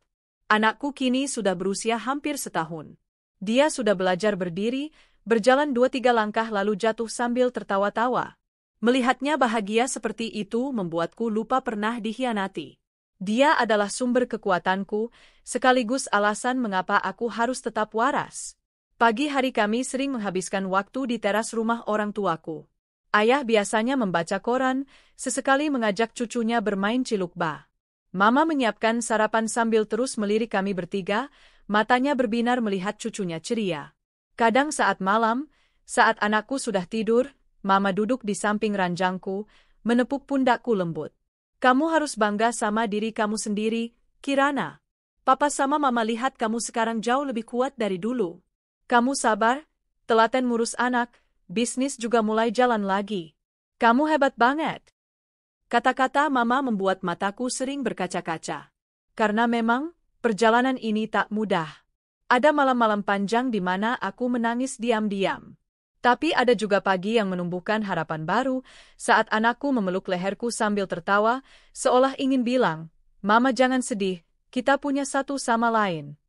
Speaker 2: Anakku kini sudah berusia hampir setahun.
Speaker 1: Dia sudah belajar berdiri, berjalan 2-3 langkah lalu jatuh sambil tertawa-tawa.
Speaker 2: Melihatnya bahagia seperti itu membuatku lupa pernah dikhianati.
Speaker 1: Dia adalah sumber kekuatanku, sekaligus alasan mengapa aku harus tetap waras. Pagi hari kami sering menghabiskan waktu di teras rumah orang tuaku. Ayah biasanya membaca koran, sesekali mengajak cucunya bermain cilukba. Mama menyiapkan sarapan sambil terus melirik kami bertiga, matanya berbinar melihat cucunya ceria. Kadang saat malam, saat anakku sudah tidur, Mama duduk di samping ranjangku, menepuk pundakku lembut. Kamu harus bangga sama diri kamu sendiri, Kirana. Papa sama Mama lihat kamu sekarang jauh lebih kuat dari dulu. Kamu sabar, telaten ngurus anak, bisnis juga mulai jalan lagi. Kamu hebat banget.
Speaker 2: Kata-kata Mama membuat mataku sering berkaca-kaca.
Speaker 1: Karena memang, perjalanan ini tak mudah. Ada malam-malam panjang di mana aku menangis diam-diam. Tapi ada juga pagi yang menumbuhkan harapan baru, saat anakku memeluk leherku sambil tertawa, seolah ingin bilang, Mama jangan sedih, kita punya satu sama lain.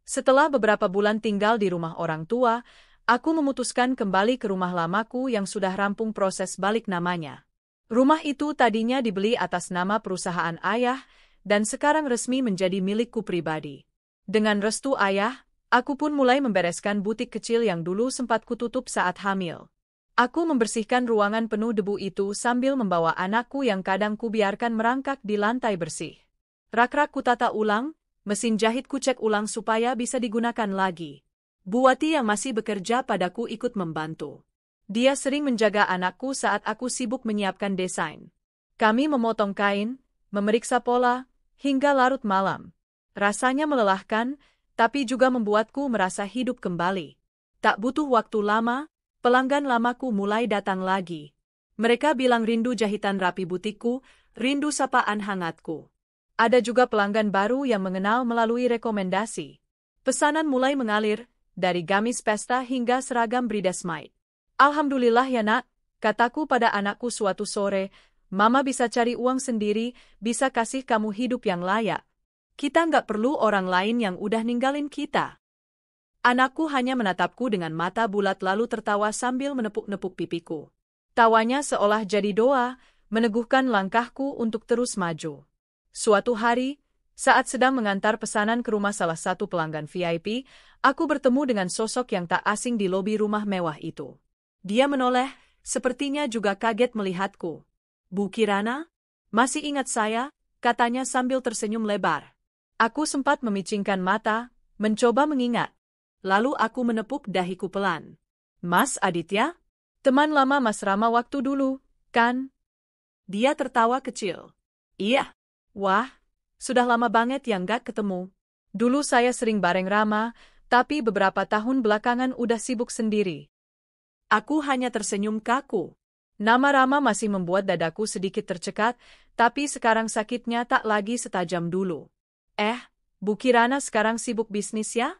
Speaker 1: Setelah beberapa bulan tinggal di rumah orang tua, aku memutuskan kembali ke rumah lamaku yang sudah rampung proses balik namanya. Rumah itu tadinya dibeli atas nama perusahaan ayah, dan sekarang resmi menjadi milikku pribadi. Dengan restu ayah, aku pun mulai membereskan butik kecil yang dulu sempat kututup saat hamil. Aku membersihkan ruangan penuh debu itu sambil membawa anakku yang kadang kubiarkan merangkak di lantai bersih. Rak-rak kutata ulang, mesin jahit kucek ulang supaya bisa digunakan lagi. Bu Wati yang masih bekerja padaku ikut membantu. Dia sering menjaga anakku saat aku sibuk menyiapkan desain. Kami memotong kain, memeriksa pola, hingga larut malam. Rasanya melelahkan, tapi juga membuatku merasa hidup kembali. Tak butuh waktu lama, pelanggan lamaku mulai datang lagi. Mereka bilang rindu jahitan rapi butikku, rindu sapaan hangatku. Ada juga pelanggan baru yang mengenal melalui rekomendasi. Pesanan mulai mengalir, dari gamis pesta hingga seragam bridesmaid. Alhamdulillah ya nak, kataku pada anakku suatu sore, Mama bisa cari uang sendiri, bisa kasih kamu hidup yang layak. Kita nggak perlu orang lain yang udah ninggalin kita. Anakku hanya menatapku dengan mata bulat lalu tertawa sambil menepuk-nepuk pipiku. Tawanya seolah jadi doa, meneguhkan langkahku untuk terus maju. Suatu hari, saat sedang mengantar pesanan ke rumah salah satu pelanggan VIP, aku bertemu dengan sosok yang tak asing di lobi rumah mewah itu. Dia menoleh, sepertinya juga kaget melihatku. Bu Kirana? Masih ingat saya? Katanya sambil tersenyum lebar. Aku sempat memicingkan mata, mencoba mengingat. Lalu aku menepuk dahiku pelan. Mas Aditya? Teman lama Mas Rama waktu dulu, kan? Dia tertawa kecil. Iya. Wah, sudah lama banget yang gak ketemu. Dulu saya sering bareng Rama, tapi beberapa tahun belakangan udah sibuk sendiri. Aku hanya tersenyum kaku. Nama Rama masih membuat dadaku sedikit tercekat, tapi sekarang sakitnya tak lagi setajam dulu. Bu Kirana sekarang sibuk bisnis ya?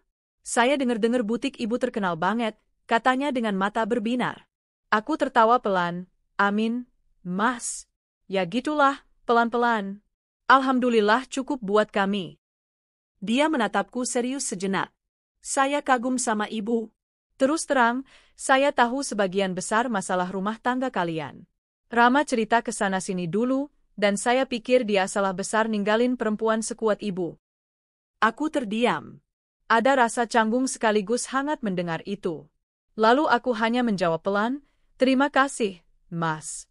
Speaker 1: Saya dengar-dengar butik ibu terkenal banget, katanya dengan mata berbinar. Aku tertawa pelan, amin, Mas. Ya gitulah, pelan-pelan. Alhamdulillah cukup buat kami. Dia menatapku serius sejenak. Saya kagum sama ibu. Terus terang, saya tahu sebagian besar masalah rumah tangga kalian. Rama cerita ke sana-sini dulu, dan saya pikir dia salah besar ninggalin perempuan sekuat ibu. Aku terdiam. Ada rasa canggung sekaligus hangat mendengar itu. Lalu aku hanya menjawab pelan, terima kasih, Mas.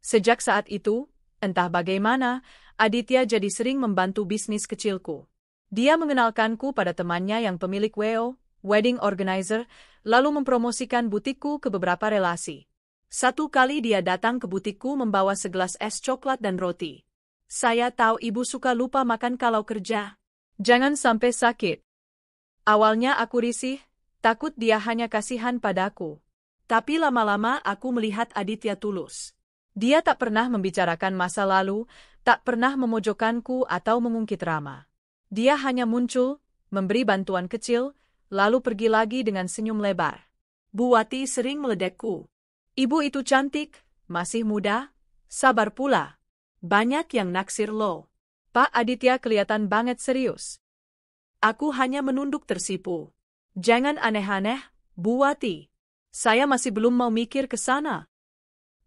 Speaker 1: Sejak saat itu, entah bagaimana, Aditya jadi sering membantu bisnis kecilku. Dia mengenalkanku pada temannya yang pemilik WO, wedding organizer, lalu mempromosikan butikku ke beberapa relasi. Satu kali dia datang ke butikku membawa segelas es coklat dan roti.
Speaker 2: Saya tahu ibu suka lupa makan kalau kerja.
Speaker 1: Jangan sampai sakit. Awalnya aku risih, takut dia hanya kasihan padaku.
Speaker 2: Tapi lama-lama aku melihat Aditya tulus.
Speaker 1: Dia tak pernah membicarakan masa lalu, tak pernah memojokkanku atau mengungkit Rama. Dia hanya muncul, memberi bantuan kecil, lalu pergi lagi dengan senyum lebar.
Speaker 2: Bu Wati sering meledekku.
Speaker 1: Ibu itu cantik, masih muda, sabar pula.
Speaker 2: Banyak yang naksir lo.
Speaker 1: Pak Aditya kelihatan banget serius.
Speaker 2: Aku hanya menunduk tersipu. Jangan aneh-aneh, Bu Wati. Saya masih belum mau mikir ke sana.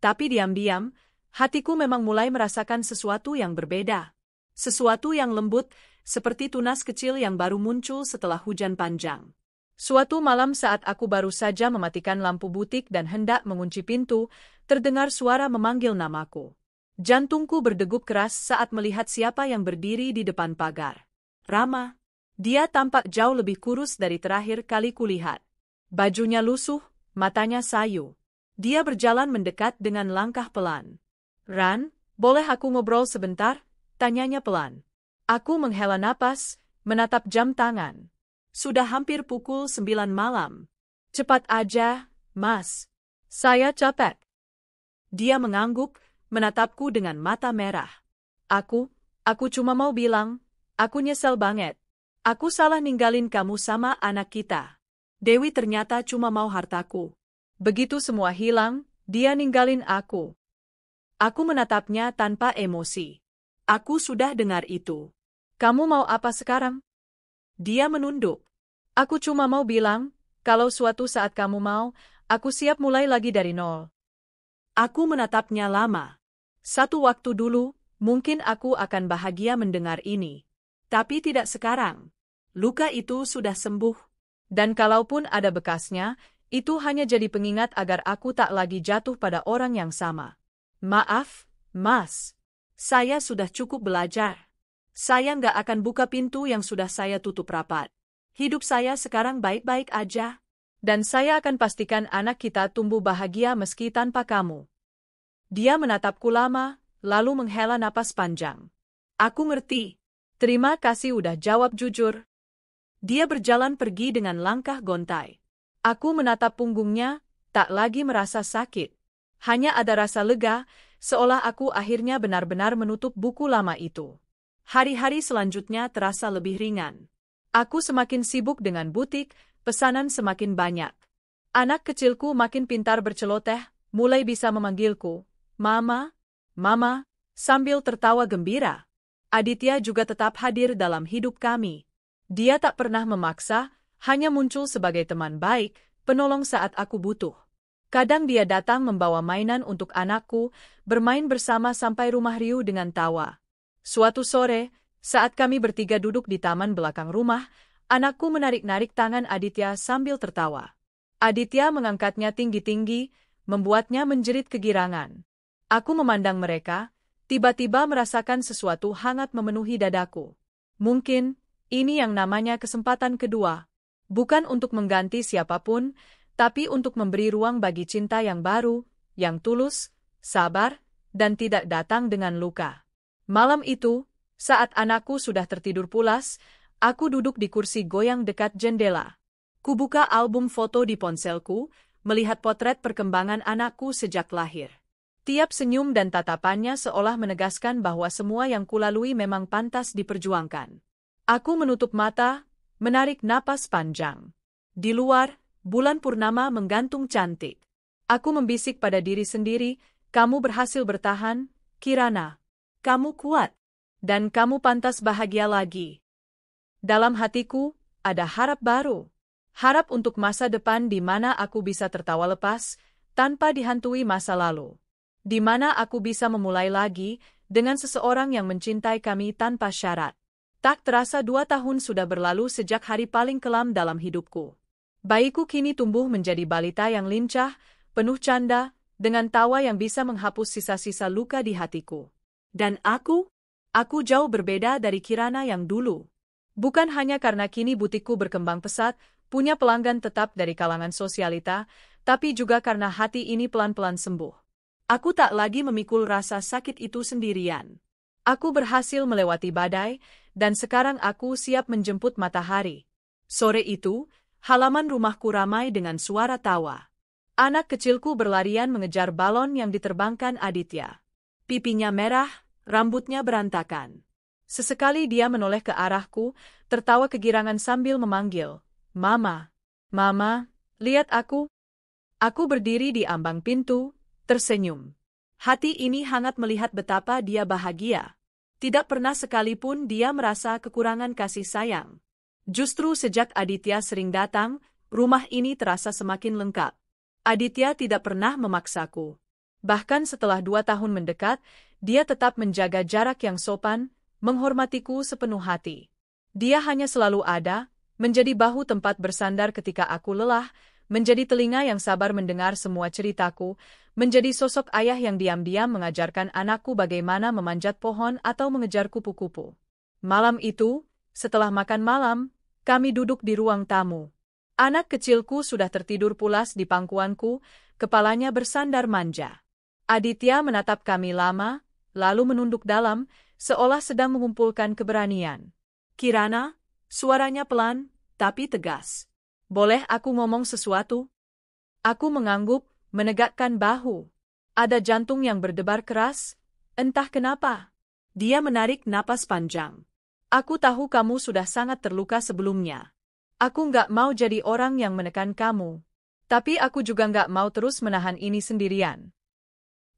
Speaker 2: Tapi diam-diam, hatiku memang mulai merasakan sesuatu yang berbeda. Sesuatu yang lembut, seperti tunas kecil yang baru muncul setelah hujan panjang.
Speaker 1: Suatu malam saat aku baru saja mematikan lampu butik dan hendak mengunci pintu, terdengar suara memanggil namaku. Jantungku berdegup keras saat melihat siapa yang berdiri di depan pagar.
Speaker 2: Rama.
Speaker 1: Dia tampak jauh lebih kurus dari terakhir kali kulihat. Bajunya lusuh, matanya sayu. Dia berjalan mendekat dengan langkah pelan. Ran, boleh aku ngobrol sebentar? Tanyanya pelan. Aku menghela napas, menatap jam tangan.
Speaker 2: Sudah hampir pukul 9 malam.
Speaker 1: Cepat aja, Mas. Saya capek. Dia mengangguk, menatapku dengan mata merah. Aku cuma mau bilang, aku nyesel banget. Aku salah ninggalin kamu sama anak kita.
Speaker 2: Dewi ternyata cuma mau hartaku.
Speaker 1: Begitu semua hilang, dia ninggalin aku. Aku menatapnya tanpa emosi.
Speaker 2: Aku sudah dengar itu.
Speaker 1: Kamu mau apa sekarang?
Speaker 2: Dia menunduk.
Speaker 1: Aku cuma mau bilang, kalau suatu saat kamu mau, aku siap mulai lagi dari nol.
Speaker 2: Aku menatapnya lama.
Speaker 1: Satu waktu dulu, mungkin aku akan bahagia mendengar ini.
Speaker 2: Tapi tidak sekarang. Luka itu sudah sembuh.
Speaker 1: Dan kalaupun ada bekasnya, itu hanya jadi pengingat agar aku tak lagi jatuh pada orang yang sama. Maaf, Mas.
Speaker 2: Saya sudah cukup belajar. Saya nggak akan buka pintu yang sudah saya tutup rapat. Hidup saya sekarang baik-baik aja.
Speaker 1: Dan saya akan pastikan anak kita tumbuh bahagia meski tanpa kamu. Dia menatapku lama, lalu menghela napas panjang.
Speaker 2: Aku ngerti.
Speaker 1: Terima kasih udah jawab jujur.
Speaker 2: Dia berjalan pergi dengan langkah gontai.
Speaker 1: Aku menatap punggungnya, tak lagi merasa sakit. Hanya ada rasa lega, seolah aku akhirnya benar-benar menutup buku lama itu.
Speaker 2: Hari-hari selanjutnya terasa lebih ringan.
Speaker 1: Aku semakin sibuk dengan butik, pesanan semakin banyak. Anak kecilku makin pintar berceloteh, mulai bisa memanggilku, Mama, Mama, sambil tertawa gembira. Aditya juga tetap hadir dalam hidup kami. Dia tak pernah memaksa, hanya muncul sebagai teman baik, penolong saat aku butuh. Kadang dia datang membawa mainan untuk anakku, bermain bersama sampai rumah riuh dengan tawa. Suatu sore, saat kami bertiga duduk di taman belakang rumah, anakku menarik-narik tangan Aditya sambil tertawa. Aditya mengangkatnya tinggi-tinggi, membuatnya menjerit kegirangan. Aku memandang mereka, tiba-tiba merasakan sesuatu hangat memenuhi dadaku. Mungkin, ini yang namanya kesempatan kedua. Bukan untuk mengganti siapapun, tapi untuk memberi ruang bagi cinta yang baru, yang tulus, sabar, dan tidak datang dengan luka. Malam itu, saat anakku sudah tertidur pulas, aku duduk di kursi goyang dekat jendela. Kubuka album foto di ponselku, melihat potret perkembangan anakku sejak lahir. Tiap senyum dan tatapannya seolah menegaskan bahwa semua yang kulalui memang pantas diperjuangkan. Aku menutup mata, menarik napas panjang. Di luar, bulan purnama menggantung cantik. Aku membisik pada diri sendiri, kamu berhasil bertahan, Kirana. Kamu kuat. Dan kamu pantas bahagia lagi. Dalam hatiku, ada harap baru. Harap untuk masa depan di mana aku bisa tertawa lepas, tanpa dihantui masa lalu. Di mana aku bisa memulai lagi, dengan seseorang yang mencintai kami tanpa syarat. Tak terasa 2 tahun sudah berlalu sejak hari paling kelam dalam hidupku. Bayiku kini tumbuh menjadi balita yang lincah, penuh canda, dengan tawa yang bisa menghapus sisa-sisa luka di hatiku. Dan aku jauh berbeda dari Kirana yang dulu. Bukan hanya karena kini butikku berkembang pesat, punya pelanggan tetap dari kalangan sosialita, tapi juga karena hati ini pelan-pelan sembuh. Aku tak lagi memikul rasa sakit itu sendirian. Aku berhasil melewati badai, dan sekarang aku siap menjemput matahari. Sore itu, halaman rumahku ramai dengan suara tawa. Anak kecilku berlarian mengejar balon yang diterbangkan Aditya. Pipinya merah, rambutnya berantakan. Sesekali dia menoleh ke arahku, tertawa kegirangan sambil memanggil, "Mama, Mama, lihat aku." Aku berdiri di ambang pintu, tersenyum. Hati ini hangat melihat betapa dia bahagia. Tidak pernah sekalipun dia merasa kekurangan kasih sayang. Justru sejak Aditya sering datang, rumah ini terasa semakin lengkap. Aditya tidak pernah memaksaku. Bahkan setelah 2 tahun mendekat, dia tetap menjaga jarak yang sopan, menghormatiku sepenuh hati. Dia hanya selalu ada, menjadi bahu tempat bersandar ketika aku lelah, menjadi telinga yang sabar mendengar semua ceritaku, menjadi sosok ayah yang diam-diam mengajarkan anakku bagaimana memanjat pohon atau mengejar kupu-kupu. Malam itu, setelah makan malam, kami duduk di ruang tamu. Anak kecilku sudah tertidur pulas di pangkuanku, kepalanya bersandar manja. Aditya menatap kami lama, lalu menunduk dalam, seolah sedang mengumpulkan keberanian. "Kirana," suaranya pelan, tapi tegas. "Boleh aku ngomong sesuatu?" Aku mengangguk, menegakkan bahu. Ada jantung yang berdebar keras, entah kenapa. Dia menarik napas panjang. "Aku tahu kamu sudah sangat terluka sebelumnya. Aku nggak mau jadi orang yang menekan kamu. Tapi aku juga nggak mau terus menahan ini sendirian."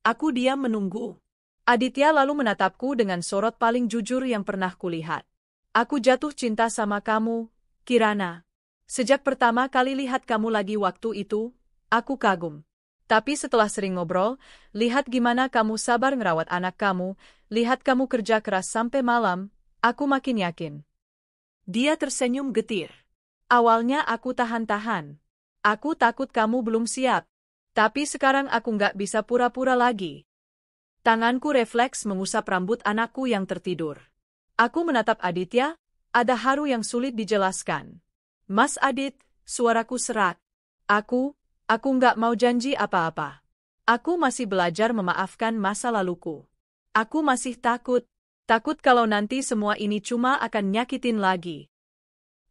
Speaker 1: Aku diam menunggu. Aditya lalu menatapku dengan sorot paling jujur yang pernah kulihat. "Aku jatuh cinta sama kamu, Kirana. Sejak pertama kali lihat kamu lagi waktu itu, aku kagum. Tapi setelah sering ngobrol, lihat gimana kamu sabar ngerawat anak kamu, lihat kamu kerja keras sampai malam, aku makin yakin." Dia tersenyum getir. "Awalnya aku tahan-tahan. Aku takut kamu belum siap. Tapi sekarang aku nggak bisa pura-pura lagi." Tanganku refleks mengusap rambut anakku yang tertidur. Aku menatap Aditya, ada haru yang sulit dijelaskan. "Mas Adit," suaraku serak. Aku nggak mau janji apa-apa. Aku masih belajar memaafkan masa laluku. Aku masih takut kalau nanti semua ini cuma akan nyakitin lagi."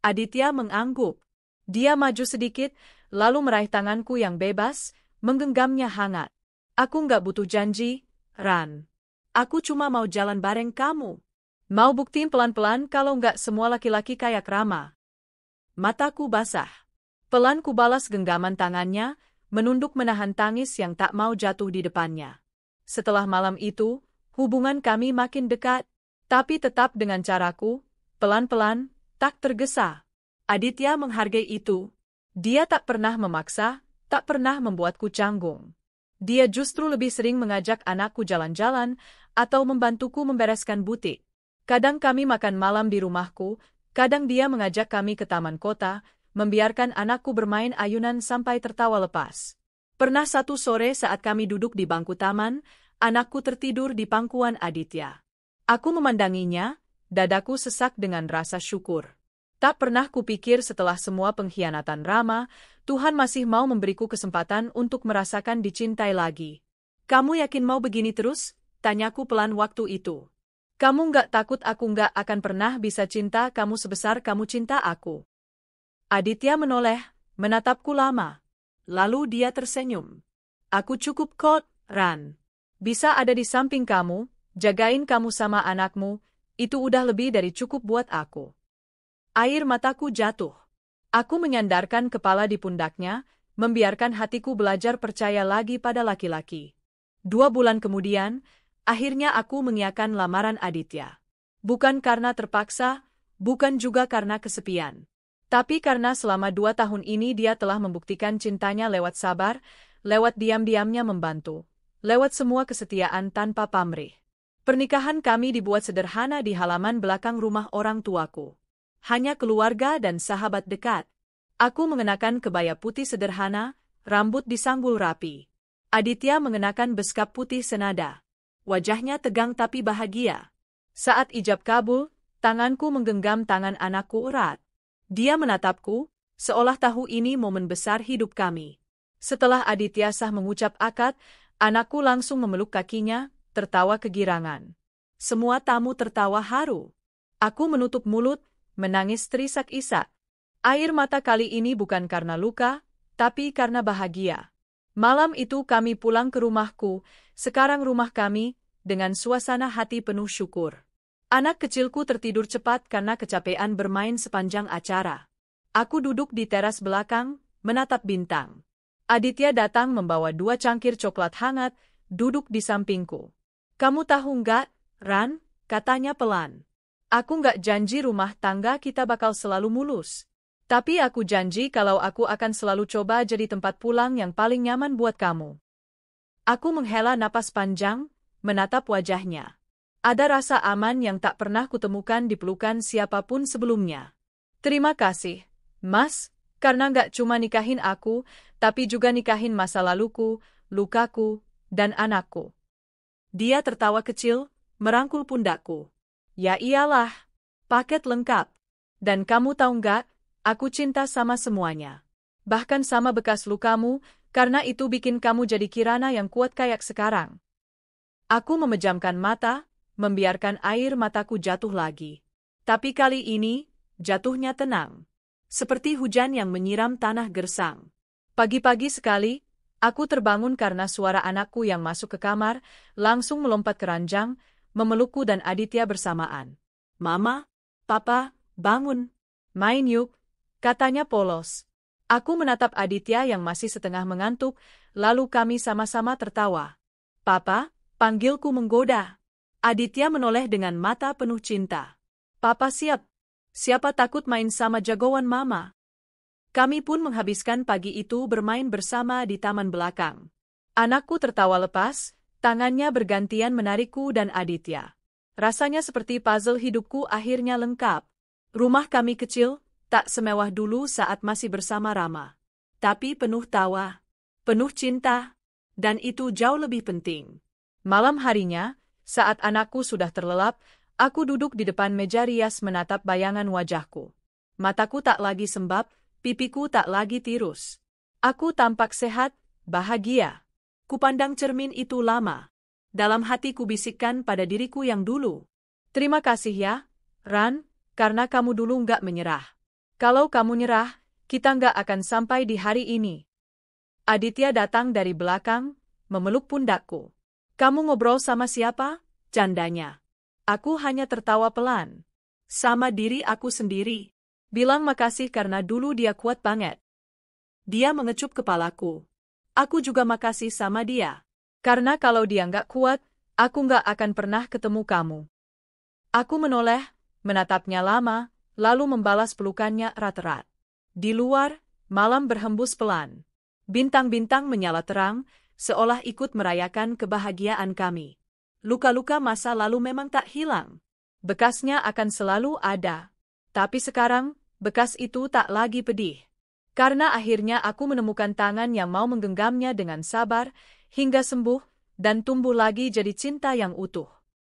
Speaker 1: Aditya mengangguk. Dia maju sedikit, lalu meraih tanganku yang bebas, menggenggamnya hangat. "Aku nggak butuh janji, Ran. Aku cuma mau jalan bareng kamu. Mau buktiin pelan-pelan kalau nggak semua laki-laki kayak Rama." Mataku basah. Pelan ku balas genggaman tangannya, menunduk menahan tangis yang tak mau jatuh di depannya. Setelah malam itu, hubungan kami makin dekat, tapi tetap dengan caraku, pelan-pelan, tak tergesa. Aditya menghargai itu. Dia tak pernah memaksa, tak pernah membuatku canggung. Dia justru lebih sering mengajak anakku jalan-jalan atau membantuku membereskan butik. Kadang kami makan malam di rumahku, kadang dia mengajak kami ke taman kota, membiarkan anakku bermain ayunan sampai tertawa lepas. Pernah satu sore saat kami duduk di bangku taman, anakku tertidur di pangkuan Aditya. Aku memandanginya, dadaku sesak dengan rasa syukur. Tak pernah kupikir setelah semua pengkhianatan Rama, Tuhan masih mau memberiku kesempatan untuk merasakan dicintai lagi. "Kamu yakin mau begini terus?" tanyaku pelan waktu itu. "Kamu nggak takut aku nggak akan pernah bisa cinta kamu sebesar kamu cinta aku?" Aditya menoleh, menatapku lama. Lalu dia tersenyum. "Aku cukup kok, Ran. Bisa ada di samping kamu, jagain kamu sama anakmu, itu udah lebih dari cukup buat aku." Air mataku jatuh. Aku menyandarkan kepala di pundaknya, membiarkan hatiku belajar percaya lagi pada laki-laki. 2 bulan kemudian, akhirnya aku mengiyakan lamaran Aditya. Bukan karena terpaksa, bukan juga karena kesepian. Tapi karena selama 2 tahun ini dia telah membuktikan cintanya lewat sabar, lewat diam-diamnya membantu, lewat semua kesetiaan tanpa pamrih. Pernikahan kami dibuat sederhana di halaman belakang rumah orang tuaku. Hanya keluarga dan sahabat dekat. Aku mengenakan kebaya putih sederhana, rambut disanggul rapi. Aditya mengenakan beskap putih senada. Wajahnya tegang tapi bahagia. Saat ijab kabul, tanganku menggenggam tangan anakku erat. Dia menatapku, seolah tahu ini momen besar hidup kami. Setelah Aditya sah mengucap akad, anakku langsung memeluk kakinya, tertawa kegirangan.
Speaker 2: Semua tamu tertawa haru. Aku menutup mulut, menangis terisak-isak. Air mata kali ini bukan karena luka, tapi karena bahagia. Malam itu kami pulang ke rumahku, sekarang rumah kami, dengan suasana hati penuh syukur. Anak kecilku tertidur cepat karena kecapean bermain sepanjang acara. Aku duduk di teras belakang, menatap bintang. Aditya datang membawa 2 cangkir coklat hangat, duduk di sampingku. "Kamu tahu nggak, Ran?" katanya pelan. "Aku nggak janji rumah tangga kita bakal selalu mulus. Tapi aku janji kalau aku akan selalu coba jadi tempat pulang yang paling nyaman buat kamu." Aku menghela napas panjang, menatap wajahnya. Ada rasa aman yang tak pernah kutemukan di pelukan siapapun sebelumnya. "Terima kasih, Mas, karena nggak cuma nikahin aku, tapi juga nikahin masa laluku, lukaku, dan anakku." Dia tertawa kecil, merangkul pundakku. "Ya iyalah, paket lengkap. Dan kamu tahu nggak, aku cinta sama semuanya. Bahkan sama bekas lukamu, karena itu bikin kamu jadi Kirana yang kuat kayak sekarang." Aku memejamkan mata, membiarkan air mataku jatuh lagi. Tapi kali ini, jatuhnya tenang. Seperti hujan yang menyiram tanah gersang. Pagi-pagi sekali, aku terbangun karena suara anakku yang masuk ke kamar, langsung melompat ke ranjang, memelukku dan Aditya bersamaan. "Mama, Papa, bangun. Main yuk," katanya polos. Aku menatap Aditya yang masih setengah mengantuk, lalu kami sama-sama tertawa. "Papa," panggilku menggoda. Aditya menoleh dengan mata penuh cinta. "Papa siap. Siapa takut main sama jagoan Mama?" Kami pun menghabiskan pagi itu bermain bersama di taman belakang. Anakku tertawa lepas, tangannya bergantian menarikku dan Aditya. Rasanya seperti puzzle hidupku akhirnya lengkap. Rumah kami kecil, tak semewah dulu saat masih bersama Rama. Tapi penuh tawa, penuh cinta, dan itu jauh lebih penting. Malam harinya, saat anakku sudah terlelap, aku duduk di depan meja rias menatap bayangan wajahku. Mataku tak lagi sembab, pipiku tak lagi tirus. Aku tampak sehat, bahagia. Kupandang cermin itu lama. Dalam hatiku bisikkan pada diriku yang dulu. "Terima kasih ya, Ran, karena kamu dulu nggak menyerah. Kalau kamu nyerah, kita nggak akan sampai di hari ini." Aditya datang dari belakang, memeluk pundakku. "Kamu ngobrol sama siapa?" candanya. Aku hanya tertawa pelan. "Sama diri aku sendiri. Bilang makasih karena dulu dia kuat banget." Dia mengecup kepalaku. Aku juga makasih sama dia. Karena kalau dia nggak kuat, aku nggak akan pernah ketemu kamu. Aku menoleh, menatapnya lama, lalu membalas pelukannya erat-erat. Di luar, malam berhembus pelan. Bintang-bintang menyala terang, seolah ikut merayakan kebahagiaan kami. Luka-luka masa lalu memang tak hilang. Bekasnya akan selalu ada. Tapi sekarang, bekas itu tak lagi pedih. Karena akhirnya aku menemukan tangan yang mau menggenggamnya dengan sabar, hingga sembuh, dan tumbuh lagi jadi cinta yang utuh.